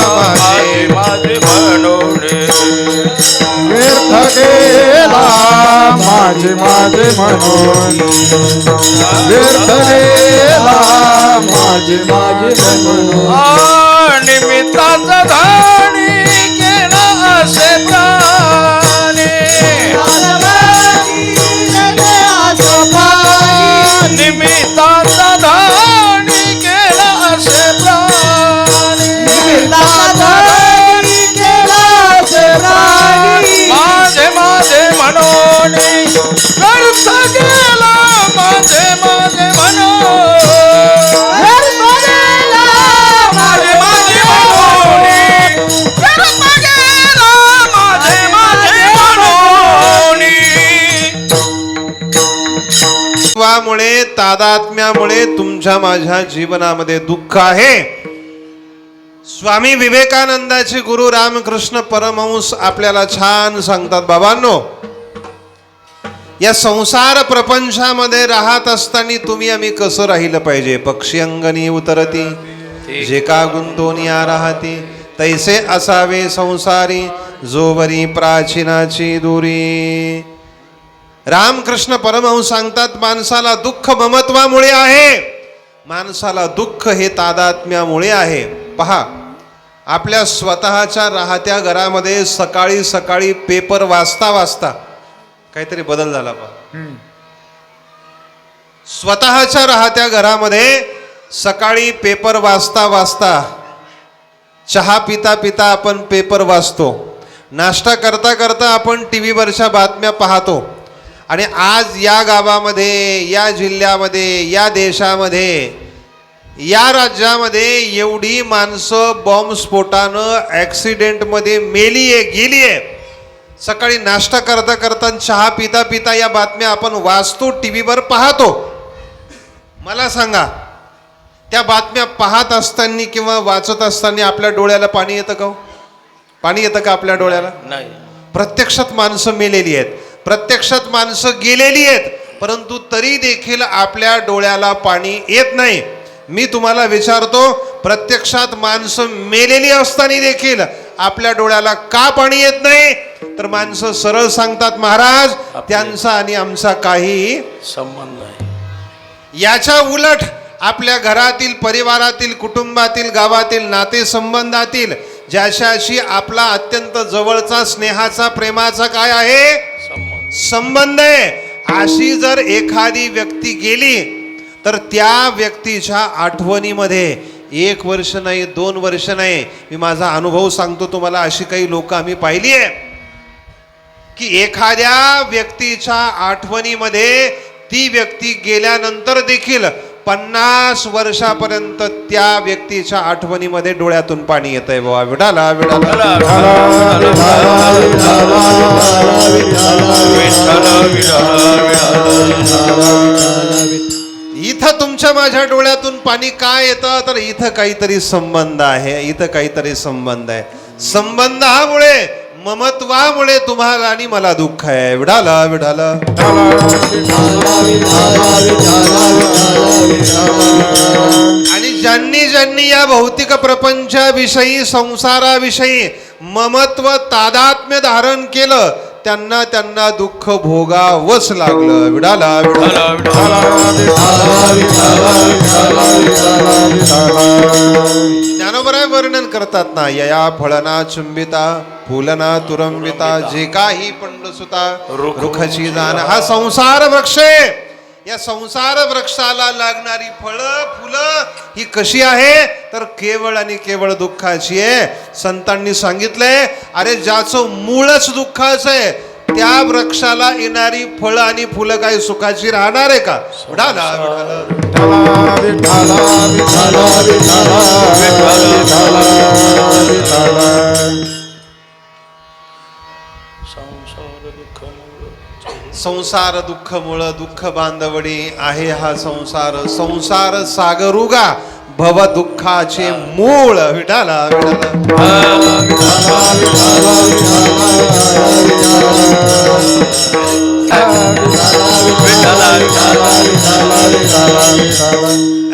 माझे माझे मनोरे. व्यर्थ गेला माझे माझे मनोनी. व्यर्थ गेला माझे माझे मनोनी. निमित्ताचा धाणी केला असे प्राणी. निमित्ताचा धाणी केला असे प्राणी. माझे माझे मनोनी व्यर्थ गेला माझे माझे मनोनी. माझे माझे मनोनी व्यर्थ गेला माझे माझे मनोनी. वामुळे, तादात्म्यामुळे तुमच्या माझ्या जीवनामध्ये दुःख आहे. स्वामी विवेकानंदाचे गुरु रामकृष्ण परमहंस आपल्याला छान सांगतात, बाबांनो, या संसार प्रपंचामध्ये राहत असताना तुम्ही आम्ही कसं राहिलं पाहिजे. पक्षी अंगणी उतरती, जे का गुंतोनिया राहती, तैसे असावे संसारी, जोवरी प्राचीनाची दुरी. रामकृष्ण परमहंस सांगतात, माणसाला दुःख ममत्वामुळे आहे, माणसाला दुःख हे तादात्म्यामुळे आहे. पहा, आपल्या स्वतःच्या राहत्या घरामध्ये सकाळी सकाळी पेपर वाचता काहीतरी बदल झाला. पहा, स्वतःच्या राहत्या घरामध्ये सकाळी पेपर वाचता, चहा पिता पिता आपण पेपर वाचतो, नाश्ता करता करता आपण टी व्हीवरच्या बातम्या पाहतो. आणि आज या गावामध्ये, या जिल्ह्यामध्ये, या देशामध्ये, या राज्यामध्ये एवढी माणसं बॉम्बस्फोटानं, ॲक्सिडेंटमध्ये मेलीये, गेलीये. सकाळी नाश्ता करता करता, चहा पिता पिता या बातम्या आपण वाचतो, टी व्हीवर पाहतो. मला सांगा, त्या बातम्या पाहत असताना किंवा वाचत असताना आपल्या डोळ्याला पाणी येतं का? पाणी येतं का आपल्या डोळ्याला? नाही. प्रत्यक्षात माणसं मेलेली आहेत, प्रत्यक्षात माणसं गेलेली आहेत, परंतु तरी देखील आपल्या डोळ्याला पाणी येत नाही. मी तुम्हाला विचारतो, प्रत्यक्षात माणसं मेलेली असताना देखील आपल्या डोळ्याला का पाणी येत नाही? तर माणसं सरळ सांगतात, महाराज, त्यांचा आणि आमचा काही संबंध आहे. याच्या उलट आपल्या घरातील, परिवारातील, कुटुंबातील, गावातील, नातेसंबंधातील ज्याच्याशी आपला अत्यंत जवळचा, स्नेहाचा, प्रेमाचा काय आहे? संबंध आहे. अशी जर एखादी व्यक्ती गेली तर त्या व्यक्तीच्या आठवणीमध्ये 1 वर्ष नाही, 2 वर्ष नाही, मी माझा अनुभव सांगतो तुम्हाला, अशी काही लोक आम्ही पाहिली आहे की एखाद्या व्यक्तीच्या आठवणीमध्ये ती व्यक्ती गेल्यानंतर देखील 50 वर्षापर्यंत त्या व्यक्तीच्या आठवणीमध्ये डोळ्यातून पाणी येतंय. बाबा विठाला विठाला. इथं तुमच्या माझ्या डोळ्यातून पाणी काय येतं? तर इथं काहीतरी संबंध आहे, इथं काहीतरी संबंध आहे. संबंधामुळे, ममत्वामुळे तुम्हाला आणि मला दुःख आहे. विठाला विठाला. आणि ज्यांनी या भौतिक प्रपंचाविषयी, संसाराविषयी ममत्व, तादात्म्य धारण केलं, त्यांना दुःख भोगावंच लागलं. विठाला विठाला. ज्ञानोबराय वर्णन करतात ना, यया फळना चुंबिता फुलना तुरंबिता जे काही पंडसुता रुखची जाण. हा संसार वृक्ष आहे. या संसार वृक्षाला लागणारी फळं फुलं ही कशी आहे तर केवळ आणि केवळ दुःखाची आहे. संतांनी सांगितलंय, अरे ज्याचं मूळच दुःखाचं आहे त्या वृक्षाला येणारी फळं आणि फुलं काही सुखाची राहणार आहे का? विठाला संसार दुःख मुळ दुःख बांधवडी आहे हा संसार. संसार सागरुगा भव दुःखाचे मूळ. विठाला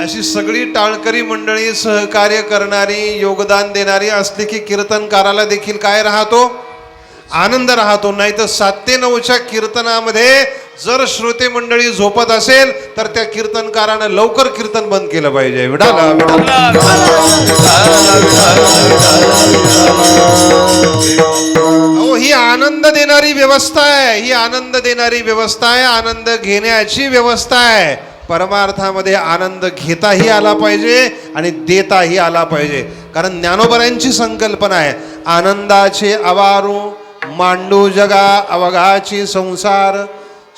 अशी सगळी टाळकरी मंडळी सहकार्य करणारी योगदान देणारी असली की कीर्तनकाराला देखील काय राहतो? आनंद राहतो. नाही तर 7 ते 9च्या कीर्तनामध्ये जर श्रोते मंडळी झोपत असेल तर त्या कीर्तनकारानं लवकर कीर्तन बंद केलं पाहिजे. विठाला ही आनंद देणारी व्यवस्था आहे. ही आनंद देणारी व्यवस्था आहे. आनंद घेण्याची व्यवस्था आहे. परमार्थामध्ये आनंद घेताही आला पाहिजे आणि देताही आला पाहिजे. कारण ज्ञानोबरांची संकल्पना आहे, आनंदाचे अवारू मांडू जगा अवघाची संसार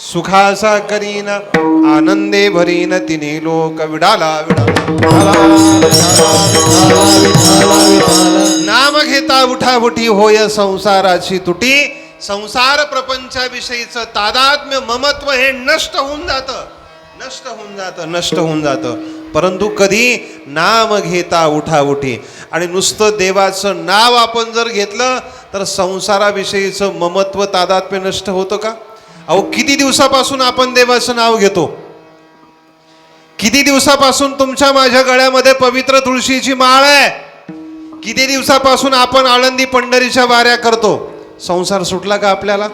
सुखाचा करीन आनंदे भरीन तिन्ही लोक. विडाला नाम घेता उठाउठी होय संसाराची तुटी. संसार प्रपंचाविषयीचं तादात्म्य ममत्व हे नष्ट होऊन जातं. परंतु कधी नाम घेता उठाउठी. आणि नुसतं देवाचं नाव आपण जर घेतलं तर संसाराविषयीचं ममत्व तादात्म्य नष्ट होतं का? अहो, किती दिवसापासून आपण देवाचं नाव घेतो? किती दिवसापासून तुमच्या माझ्या गळ्यामध्ये पवित्र तुळशीची माळ आहे? किती दिवसापासून आपण आळंदी पंढरीच्या वाऱ्या करतो? संसार सुटला का आपल्याला?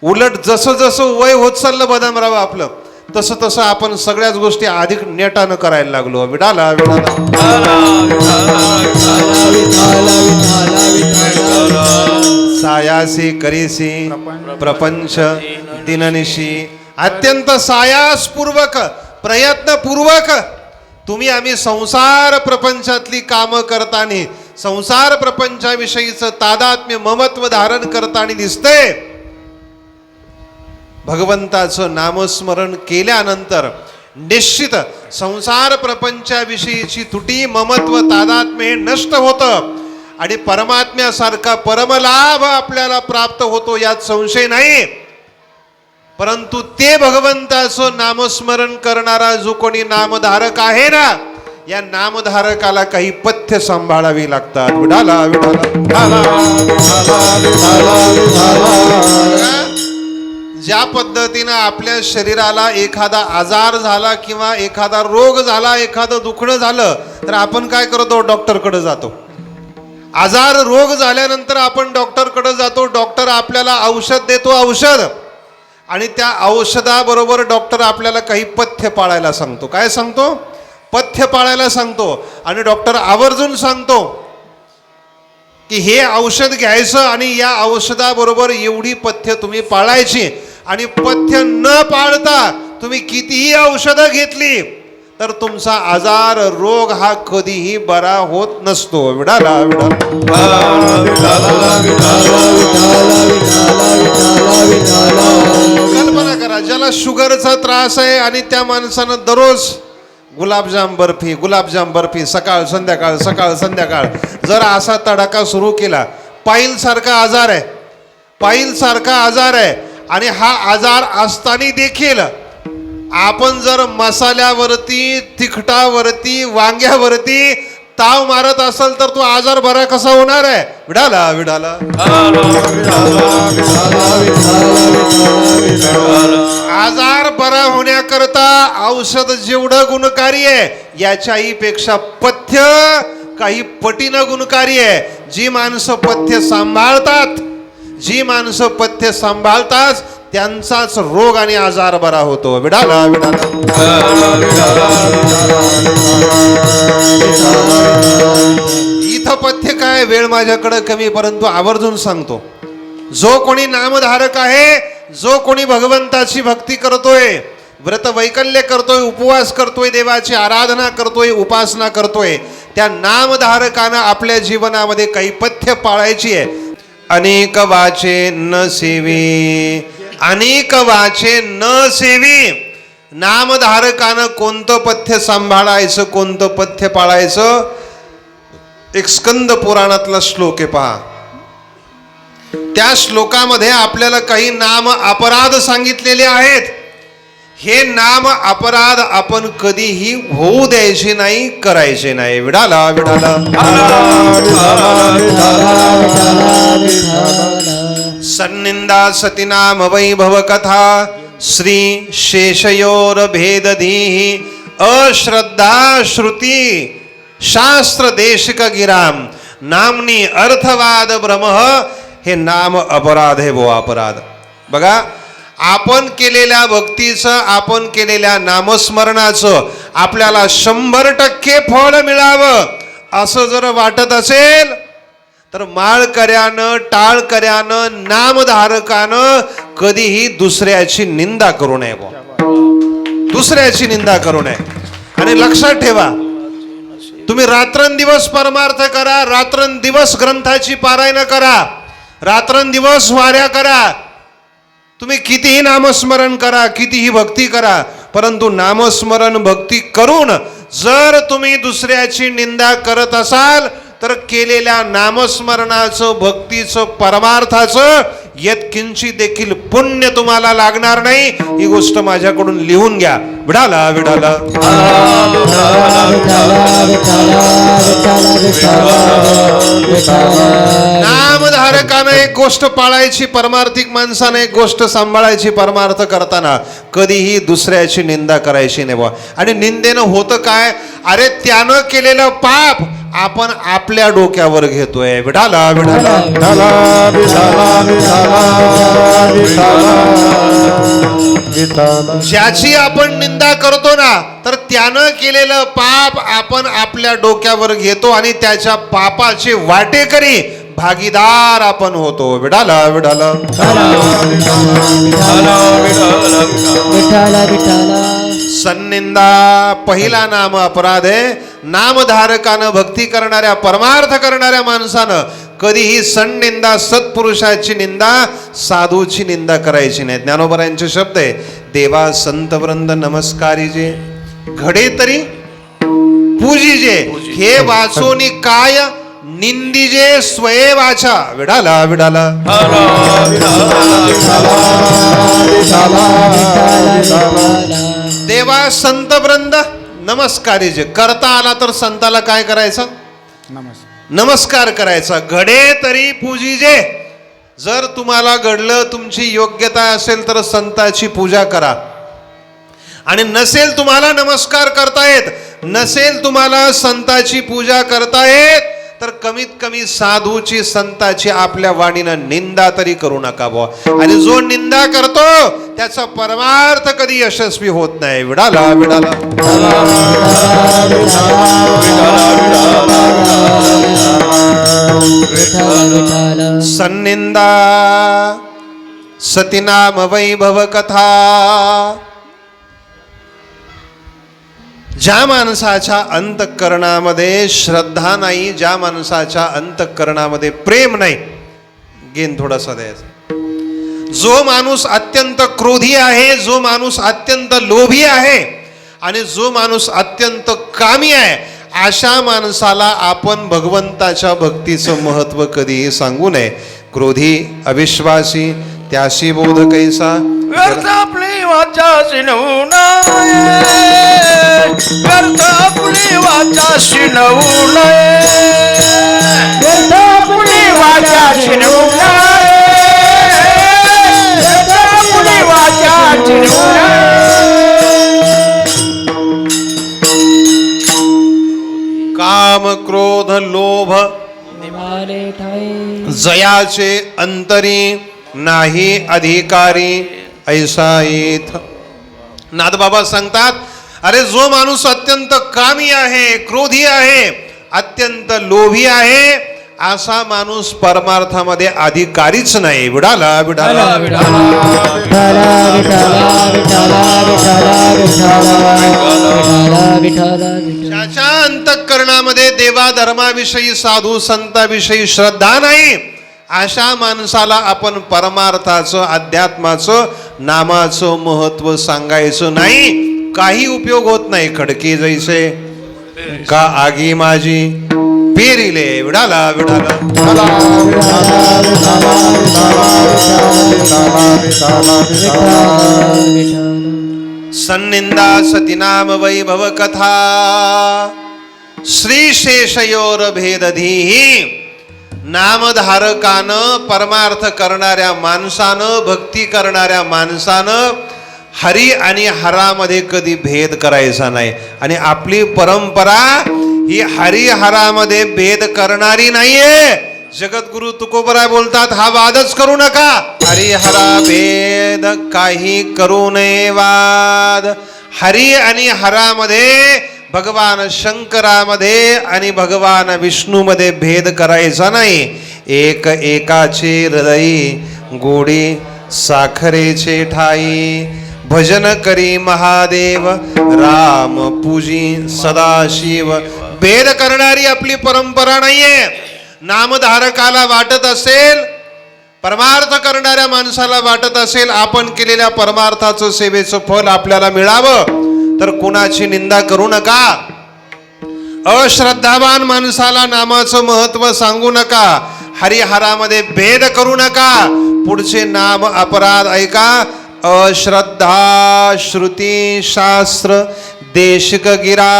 उलट जसं जसं वय होत चाललं बदामराव आपलं, तसं तसं आपण सगळ्याच गोष्टी अधिक नेटानं करायला लागलो. विडाला सायासी करीसी प्रपंच दिननिशी. अत्यंत सायासपूर्वक प्रयत्नपूर्वक तुम्ही आम्ही संसार प्रपंचातली कामं करताना, संसार प्रपंचाविषयीचं तादात्म्य ममत्व धारण करताना दिसते. भगवंताचं नामस्मरण केल्यानंतर निश्चित संसार प्रपंचाविषयीची तुटी ममत्व तादात्म्य हे नष्ट होतं आणि परमात्म्यासारखा परमलाभ आपल्याला प्राप्त होतो, यात संशय नाही. परंतु ते भगवंताचं नामस्मरण करणारा जो कोणी नामधारक आहे ना, या नामधारकाला काही पथ्य सांभाळावी लागतात. विठाला ज्या पद्धतीनं आपल्या शरीराला एखादा आजार झाला किंवा एखादा रोग झाला, एखादं दुखणं झालं तर आपण काय करतो? डॉक्टरकडे जातो. आजार रोग झाल्यानंतर आपण डॉक्टरकडे जातो. डॉक्टर आपल्याला औषध देतो, औषध. आणि त्या औषधाबरोबर डॉक्टर आपल्याला काही पथ्य पाळायला सांगतो. काय सांगतो? पथ्य पाळायला सांगतो. आणि डॉक्टर आवर्जून सांगतो की हे औषध घ्यायचं आणि या औषधाबरोबर एवढी पथ्य तुम्ही पाळायची. आणि पथ्य न पाळता तुम्ही कितीही औषधं घेतली तर तुमचा आजार रोग हा कधीही बरा होत नसतो. विडाला कल्पना करा, ज्याला शुगरचा त्रास आहे आणि त्या माणसानं दररोज गुलाबजाम बर्फी सकाळ संध्याकाळ जर असा तडाखा सुरू केला, पाईल सारखा आजार आहे आणि हा आजार असताना देखील आपण जर मसाल्यावरती, तिखटावरती, वांग्यावरती ताव मारत असेल तर तो आजार बरा कसा होणार आहे? विडाला आजार बरा होण्याकरता औषध जेवढं गुणकारी आहे याच्याही पेक्षा पथ्य काही पटीनं गुणकारी आहे. जी माणसं पथ्य सांभाळतात त्यांचाच रोग आणि आजार बरा होतो. विडाला विडाला इथं पथ्य काय, वेळ माझ्याकडे कमी, परंतु आवर्जून सांगतो. जो कोणी नामधारक आहे, जो कोणी भगवंताची भक्ती करतोय, व्रत वैकल्य करतोय, उपवास करतोय, देवाची आराधना करतोय, उपासना करतोय, त्या नामधारकानं आपल्या जीवनामध्ये काही पथ्य पाळायची आहे. अनेक वाचे न सेवी, अनेक वाचे न सेवी. नामधारकानं कोणतं पथ्य सांभाळायचं, कोणतं पथ्य पाळायचं, एक स्कंद पुराणातला श्लोक आहे पहा. त्या श्लोकामध्ये आपल्याला काही नाम अपराध सांगितलेले आहेत. हे नाम अपराध आपण कधीही होऊ द्यायचे नाही, करायचे नाही. विडाला विडाला सन्निंदा सतीनाम वैभव कथा श्री शेषयोर भेदधीहि अश्रद्धा श्रुती शास्त्र देशिक गिराम नामनी अर्थवाद भ्रम. हे नाम अपराध आहे, वो अपराध. बघा, आपण केलेल्या भक्तीचं, आपण केलेल्या नामस्मरणाचं आपल्याला 100% फळ मिळावं असं जर वाटत असेल तर माळकऱ्यानं, टाळकऱ्यानं, नामधारकानं कधीही दुसऱ्याची निंदा करू नये. दुसऱ्याची निंदा करू नये. आणि लक्षात ठेवा, तुम्ही रात्रंदिवस परमार्थ करा, रात्रंदिवस ग्रंथाची पारायण करा, रात्रंदिवस वाऱ्या करा, तुम्ही कितीही नामस्मरण करा, कितीही भक्ती करा, परंतु नामस्मरण भक्ती करून जर तुम्ही दुसऱ्याची निंदा करत असाल तर केलेल्या नामस्मरणाचं, भक्तीचं, परमार्थाचं यत्किंचित देखील पुण्य तुम्हाला लागणार नाही. ही गोष्ट माझ्याकडून लिहून घ्या. विडाला विडाला नामधारकानं एक गोष्ट पाळायची, परमार्थिक माणसानं एक गोष्ट सांभाळायची. परमार्थ करताना कधीही दुसऱ्याची निंदा करायची नाही बुवा. आणि निंदेनं होतं काय, अरे त्यानं केलेलं पाप आपण आपल्या डोक्यावर घेतोय. विडाला विडाला ज्याची आपण निंदा करतो ना, तर त्यानं केलेलं पाप आपण आपल्या डोक्यावर घेतो आणि त्याच्या पापाचे वाटेकरी, भागीदार आपण होतो. विडाला विडाला सन्निंदा पहिला नाम अपराध आहे. नामधारकानं, भक्ती करणाऱ्या, परमार्थ करणाऱ्या माणसानं कधीही सन्निंदा, सत्पुरुषाची निंदा, साधूची निंदा करायची नाही. ज्ञानोबरायांचे शब्द आहे, देवा संत वृंद नमस्कारीजे घडे तरी पूजिजे, हे वाचोनी काय निंदिजे स्वये वाचा. विडाला विडाला देवा संत वृंद नमस्कारीजे. करता आला तर संताला काय करायचं, नमस्कार करायचा. घडे तरी पूजिजे, जर तुम्हाला घडलं, तुमची योग्यता असेल तर संताची पूजा करा. आणि नसेल तुम्हाला नमस्कार करता येत, नसेल तुम्हाला संताची पूजा करता येत, तर कमीत कमी साधूची, संताची आपल्या वाणीनं निंदा तरी करू नका बुवा. आणि जो निंदा करतो त्याचा परमार्थ कधी यशस्वी होत नाही. विडाला विडाला सन्निंदा सतीनाम वैभव कथा. ज्या माणसाच्या अंतःकरणामध्ये श्रद्धा नाही, ज्या माणसाच्या अंतःकरणामध्ये प्रेम नाही, गेन थोडासा द्यायचा. जो माणूस अत्यंत क्रोधी आहे, जो माणूस अत्यंत लोभी आहे आणि जो माणूस अत्यंत कामी आहे, अशा माणसाला आपण भगवंताच्या भक्तीचं महत्व कधीही सांगू नये. क्रोधी, अविश्वासी, त्याशी बोध कैसा, व्यर्थ आपली वाचा शिनवू नये, व्यर्थ आपली वाचा शिनवू नये, व्यर्थ आपली वाचा शिनवू नये, व्यर्थ आपली वाचा शिनवू नये. काम, क्रोध, लोभ जयाचे अंतरी नाही अधिकारी, ऐसा येथ. नाथबाबा सांगतात, अरे जो माणूस अत्यंत कामी आहे, क्रोधी आहे, अत्यंत लोभी आहे, असा माणूस परमार्थामध्ये अधिकारीच नाही. विडाला विडाला विठाला विठाला विठाला विठाला विठाला ज्याच्या अंतःकरणामध्ये देवा धर्माविषयी साधू संताविषयी श्रद्धा नाही, अशा माणसाला आपण परमार्थाचं, अध्यात्माचं, नामाचं महत्व सांगायचं नाही. काही उपयोग होत नाही. खडके जैसे का आगी माझी पेरिले. विडाला विडाला सन्निंदा सतीनाम वैभव कथा श्री शेषयोर भेदधीही. नामधारकानं, परमार्थ करणाऱ्या माणसानं, भक्ती करणाऱ्या माणसानं हरी आणि हरामध्ये कधी भेद करायचा नाही. आणि आपली परंपरा ही हरी हरामध्ये भेद करणारी नाहीये. जगद्गुरु तुकोबराय बोलतात, हा वादच करू नका. हरी हरा भेद काही करू नये वाद. हरी आणि हरामध्ये, भगवान शंकरामध्ये आणि भगवान विष्णूमध्ये भेद करायचा नाही. एक एकाचे हृदयी गोडी साखरेचे ठाई. भजन करी महादेव राम पूजी सदाशिव. भेद करणारी आपली परंपरा नाहीये. नामधारकाला वाटत असेल, परमार्थ करणाऱ्या माणसाला वाटत असेल, आपण केलेल्या परमार्थाचं सेवेचं फल आपल्याला मिळावं, तर कुणाची निंदा करू नका. अश्रद्धावान माणसाला नामाचं महत्व सांगू नका. हरिहरामध्ये भेद करू नका. पुढचे नाम अपराध ऐका. अश्रद्धा श्रुती शास्त्र देशिक गिरा.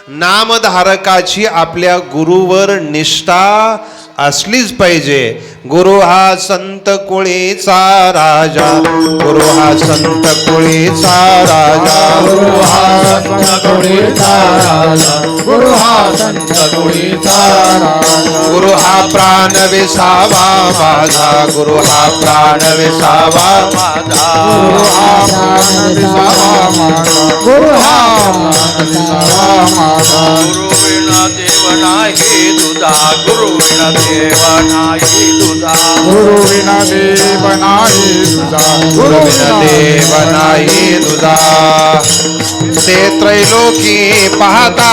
नामधारकाची आपल्या गुरुवर निष्ठा असलीच पाहिजे. गुरु हा संत कुळीचा राजा. गुरु हा संत कुळीचा राजा. गुरु हा संत कुळीचा राजा. गुरु हा संत कुळीचा राजा. गुरु हा प्राण विसावा माझा. गुरु हा प्राण विसावा माझा. गुरु हा प्राण विसावा माझा. गुरु हा प्राण विसावा माझा. गुरु विना देव नाही तुझा. गुरु विना देव नाही तुझा. गुरु विना देव नाही तुझा. गुरु विना देव नाही तुझा. ते त्रैलोकी पाहता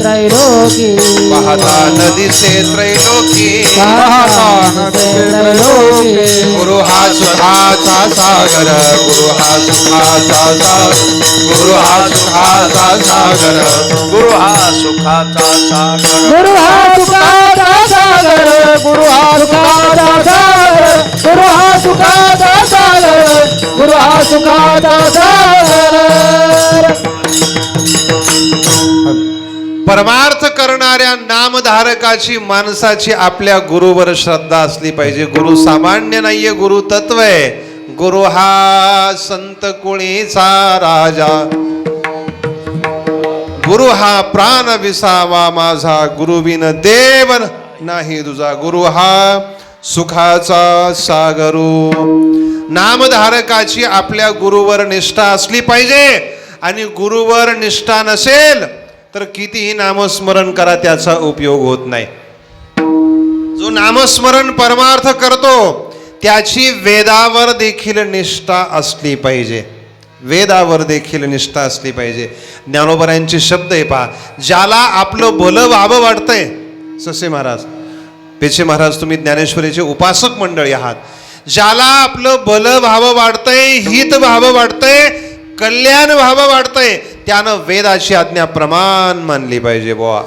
त्रैलोकी पाहता नदी से त्रैलोकी. त्रैलोकी. गुरु हा सुखाचा सागर. गुरु हा सुखाचा सागर. गुरु हा सुखाचा सागर. गुरु हा सुखाचा सागर. गुरु हा सुखाचा सागर. गुरु हा सुखाचा सागर. गुरु हा सुखाचा सागर. गुरु हा सुखाचा सागर. परमार्थ करणाऱ्या नामधारकाची, माणसाची आपल्या गुरुवर श्रद्धा असली पाहिजे. गुरु सामान्य नाहीये, गुरु तत्व आहे. गुरु हा संत कुळीचा राजा. गुरु हा प्राण विसावा माझा. गुरु बिन देव नाही तुझा. गुरु हा सुखाचा सागरू. नामधारकाची आपल्या गुरुवर निष्ठा असली पाहिजे. आणि गुरुवर निष्ठा नसेल तर कितीही नामस्मरण करा, त्याचा उपयोग होत नाही. जो नामस्मरण परमार्थ करतो त्याची वेदावर देखील निष्ठा असली पाहिजे. वेदावर देखील निष्ठा असली पाहिजे. ज्ञानोबरायांचे शब्द आहे पहा. ज्याला आपलं भलं व्हावं वाटतंय, ससे महाराज, पेचे महाराज, तुम्ही ज्ञानेश्वरीचे उपासक मंडळी आहात. ज्याला आपलं भलं व्हावं वाटतंय, हित व्हावं वाटतंय, कल्याण व्हावं वाटतंय, त्यानं वेदाची आज्ञा प्रमाण मानली पाहिजे. बुवा,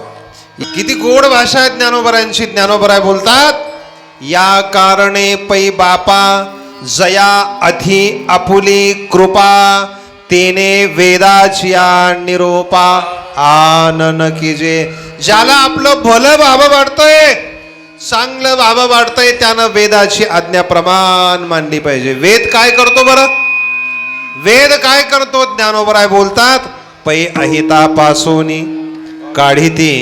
किती गोड भाषा आहे ज्ञानोबरायांची. ज्ञानोबराय बोलतात, या कारणे पै बापा जया अथी आपुली कृपा. तेने वेदाची निरोपा आनन कीजे. ज्याला आपलं भलं व्हावं वाटतंय, चांगलं व्हावं वाटतंय, त्यानं वेदाची आज्ञा प्रमाण मानली पाहिजे. वेद काय करतो बरं? वेद काय करतो? ज्ञानोबराय बोलतात, पै अहितापासोनी काढिती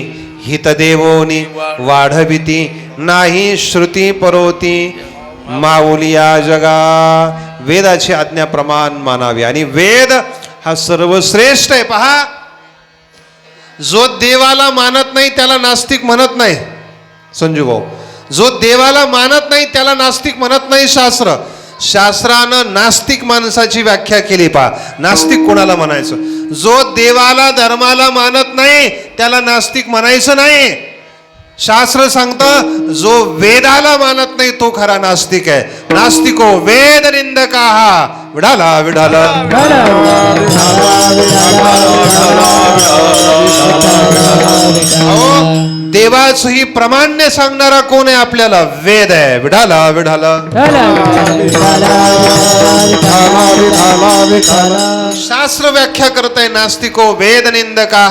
हितदेवोनी वाढविती नाही श्रुती परोती. माऊलिया जगा वेदाची आज्ञा प्रमाण मानावी. आणि वेद हा सर्वश्रेष्ठ आहे. पहा, जो देवाला मानत नाही त्याला नास्तिक म्हणत नाही संजू भाऊ. जो देवाला मानत नाही त्याला नास्तिक म्हणत नाही शास्त्र. शास्त्रानं नास्तिक माणसाची व्याख्या केली. पहा, नास्तिक कोणाला म्हणायचं? जो देवाला धर्माला मानत नाही त्याला नास्तिक म्हणायचं नाही. शास्त्र सांगतं जो वेदाला मानत नाही तो खरा नास्तिक आहे. नास्तिको वेद निंदका विढाला विढाला. देवाचं ही प्रमाण्य सांगणारा कोण आहे आपल्याला? वेद आहे. विढाला विढाला. शास्त्र व्याख्या करताय नास्तिको वेद निंदका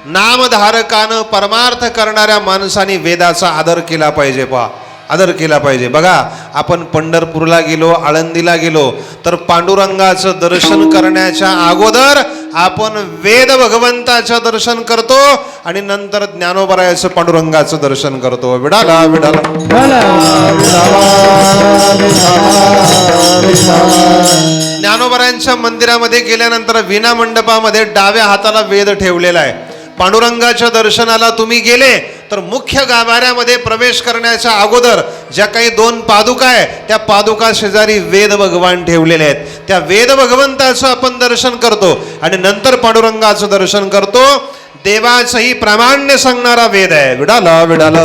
नामधारकानं परमार्थ करणाऱ्या माणसाने वेदाचा आदर केला पाहिजे. पहा, आदर केला पाहिजे. बघा, आपण पंढरपूरला गेलो, आळंदीला गेलो तर पांडुरंगाचं दर्शन करण्याच्या अगोदर आपण वेद भगवंताचं दर्शन करतो आणि नंतर ज्ञानोबरायाचं पांडुरंगाचं दर्शन करतो. विडाला विडाला. ज्ञानोबरायांच्या मंदिरामध्ये गेल्यानंतर विना मंडपामध्ये डाव्या हाताला वेद ठेवलेला आहे. पांडुरंगाच्या दर्शनाला तुम्ही गेले तर मुख्य गाभाऱ्यामध्ये प्रवेश करण्याच्या अगोदर ज्या काही 2 पादुका आहे त्या पादुका शेजारी वेद भगवान ठेवलेले आहेत. त्या वेद भगवंताचं आपण दर्शन करतो आणि नंतर पांडुरंगाचं दर्शन करतो. देवाचंही प्रामाण्य सांगणारा वेद आहे. विडाला विडाला.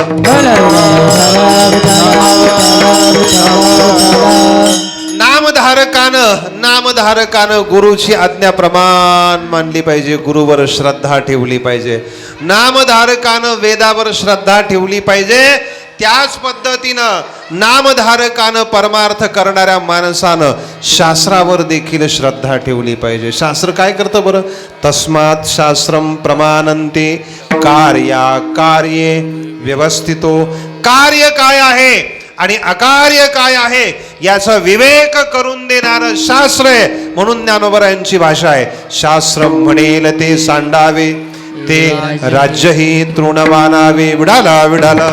नामधारकानं गुरुची आज्ञा प्रमाण मानली पाहिजे. गुरुवर श्रद्धा ठेवली पाहिजे. नामधारकानं वेदावर श्रद्धा ठेवली पाहिजे. त्याच पद्धतीनं नामधारकानं परमार्थ करणाऱ्या माणसानं शास्त्रावर देखील श्रद्धा ठेवली पाहिजे. शास्त्र काय करतं बरं? तस्मात् शास्त्रम प्रमाणन्ते कार्या कार्ये व्यवस्थितो. कार्य काय आहे आणि अकार्य काय आहे याचा विवेक करून देणारं शास्त्र आहे. म्हणून ज्ञानोबरायांची भाषा आहे, शास्त्र म्हणेल ते सांडावे, ते राज्यही तृण मानावे. विडाला विडाला.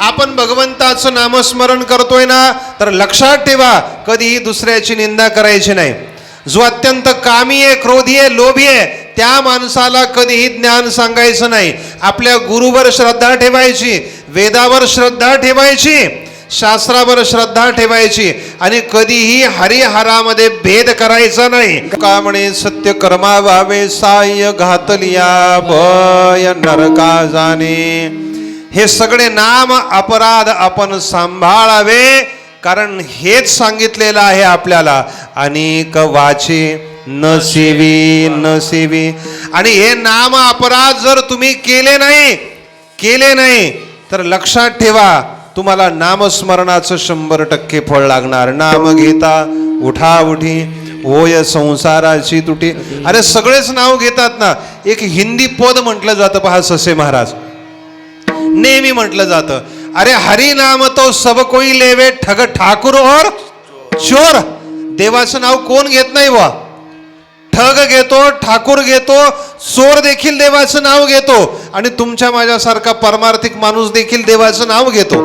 आपण भगवंताचं नामस्मरण करतोय ना, तर लक्षात ठेवा कधीही दुसऱ्याची निंदा करायची नाही. जो अत्यंत कामी आहे, क्रोधी आहे, लोभी आहे, त्या माणसाला कधीही ज्ञान सांगायचं नाही. आपल्या गुरुवर श्रद्धा ठेवायची, वेदावर श्रद्धा ठेवायची, शास्त्रावर श्रद्धा ठेवायची आणि कधीही हरिहरामध्ये भेद करायचा नाही. का म्हणे सत्य कर्मा व्हावे साय घातलिया भय नरका जाणे. हे सगळे नाम अपराध आपण सांभाळावे, कारण हेच सांगितलेलं आहे आपल्याला, अनेक वाचे न सेवी न सेवी. आणि हे नाम अपराध जर तुम्ही केले नाही तर लक्षात ठेवा तुम्हाला नामस्मरणाचं 100% फळ लागणार. नाम घेता उठा उठी होय संसाराची तुटी. अरे सगळेच नाव घेतात ना. एक हिंदी पद म्हटलं जातं, पहा, ससे महाराज नेहमी म्हटलं जातं, अरे हरि नाम तो सब कोई लेवे ठग ठाकुर और चोर. देवाचं नाव कोण घेत नाही बा? ठग घेतो, ठाकूर घेतो, चोर देखील देवाचं नाव घेतो आणि तुमच्या माझ्यासारखा परमार्थिक माणूस देखील देवाचं नाव घेतो.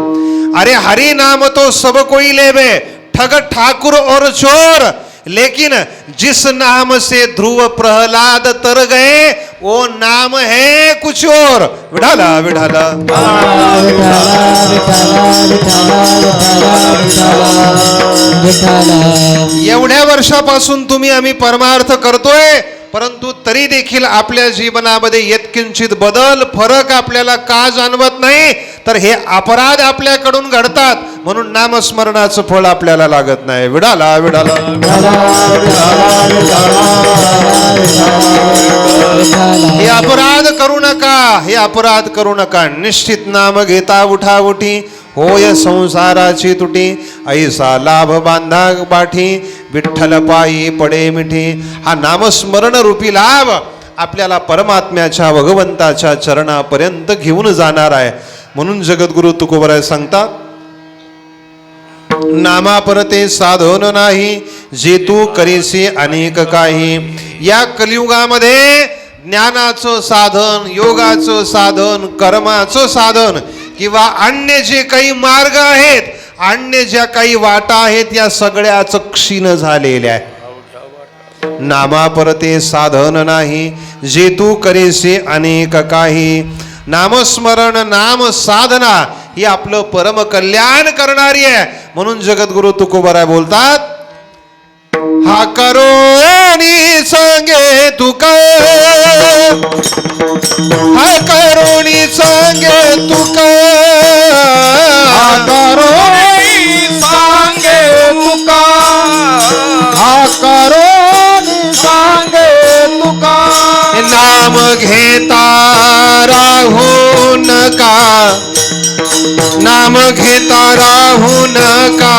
अरे हरि नाम तो सब कोई लेवे ठग ठाकुर और चोर, लेकिन जिस नाम से ध्रुव प्रहलाद तर गए वो नाम है कुछ और. विढाला विढाला. एवढ्या वर्षापासून तुम्ही आम्ही परमार्थ करतोय, परंतु तरी देखील आपल्या जीवनामध्ये यत्किंचित बदल फरक आपल्याला का जाणवत नाही? तर हे अपराध आपल्याकडून घडतात, म्हणून नामस्मरणाचं फळ आपल्याला लागत नाही. विडाला विडाला. हे अपराध करू नका, हे अपराध करू नका. निश्चित नाम घेता उठा उठी होय संसाराची तुटी. ऐसा लाभ बांधा बाठी विठ्ठल पायी पडे मिठी. हा नामस्मरण रूपी लाभ आपल्याला परमात्म्याच्या भगवंताच्या चरणापर्यंत घेऊन जाणार आहे. म्हणून जगद्गुरु तुकोबराय सांगतात, नामा परते साधन नाही जे तू करीसी अनेक काही. या कलियुगामध्ये ज्ञानाचं साधन, योगाचं साधन, कर्माचं साधन किंवा अन्य जे काही मार्ग आहेत अन्य ज्या काही वाटा आहेत या सगळ्याच क्षीण झालेल्या आहे. नामापरते साधन नाही जे तू करेसे अनेक काही. नामस्मरण नाम साधना ही आपलं परम कल्याण करणारी आहे. म्हणून जगद्गुरु तुकोबराय बोलतात, हा करोनी सांगे तुका, हा करोनी सांगे तुका, हा करोनी सांगे तुका, हा करोनी सांगे तुका. नाम घेता राहू नका, नाम घेता राहू नका,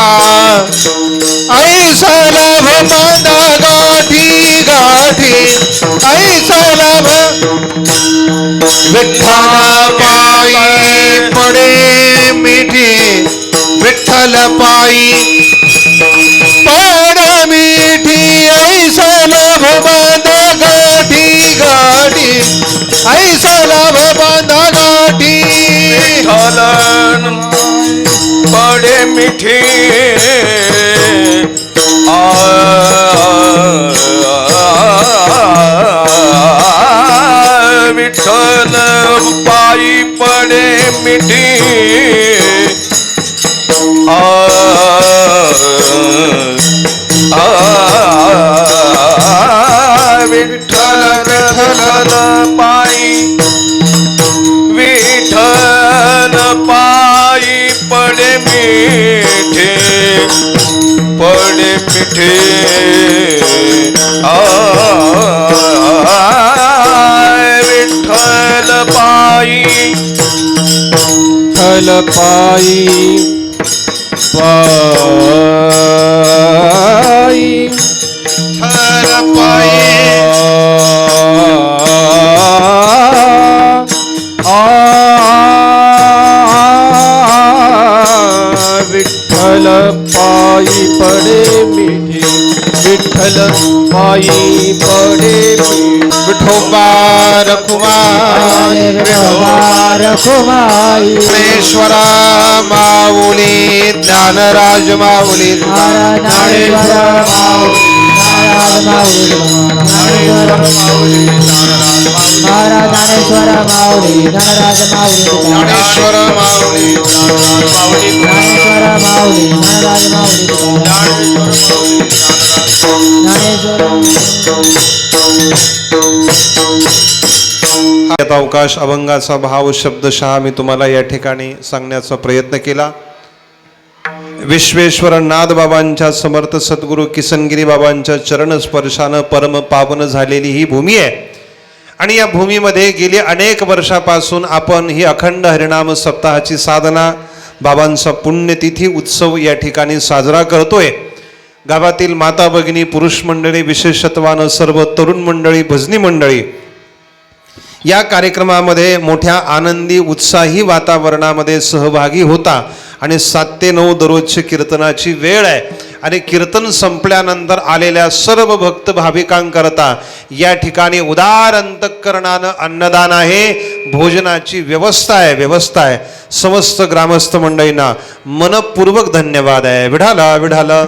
ऐसा लाभ बांधा गाठी गाठी, ऐसा लाभ. विठ्ठल पायी पडे मिठी, विठ्ठल पायी पडे मिठी, ऐसा लाभ बांधा गाठी गाठी, ऐसा लाभ बांधा गाठी. विठ्ठलन पडे मिठी, विठ्ठल पायी पडे मिठी, विठ्ठल विठ्ठल पायी, विठ्ठल पायी पडे मिठे, पडे मिठे, विठ्ठल पायी, विठ्ठल पायी पायी विठ्ठल पायी विठ्ठल पायी पडे मिठी, विठ्ठल पायी पडे मिठी. विठोबा रखुमाई, रखुमाई, ज्ञानेश्वरा माऊली, ज्ञानराज माऊली, ज्ञानेश्वर माऊली, महाराज माऊली, महाराज ज्ञानेश्वर माऊली, ज्ञानराज माऊली, ज्ञानेश्वर माऊली, ज्ञानेश्वर माऊली, ज्ञानराज माऊली, ज्ञानेश्वर. यात अवकाश अभंगाचा भाव शब्दशः मी तुम्हाला या ठिकाणी सांगण्याचा प्रयत्न केला. विश्वेश्वर नाथ बाबांच्या समर्थ सद्गुरू किसनगिरी बाबांच्या चरण स्पर्शानं परम पावन झालेली ही भूमी आहे. आणि या भूमीमध्ये गेली अनेक वर्षापासून आपण ही अखंड हरिनाम सप्ताहाची साधना, बाबांचा पुण्यतिथी उत्सव या ठिकाणी साजरा करतोय. गावातील माता भगिनी, पुरुष मंडळी, विशेषत्वानं सर्व तरुण मंडळी, भजनी मंडळी या कार्यक्रमामध्ये मोठ्या आनंदी उत्साही वातावरणामध्ये सहभागी होता. आणि 7 ते 9 दररोजची कीर्तनाची वेळ आहे. आणि कीर्तन संपल्यानंतर आलेल्या सर्व भक्त भाविकांकरता या ठिकाणी उदार अंतःकरणानं अन्नदान आहे, भोजनाची व्यवस्था आहे. समस्त ग्रामस्थ मंडळींना मनपूर्वक धन्यवाद आहे. विढाला विढाला.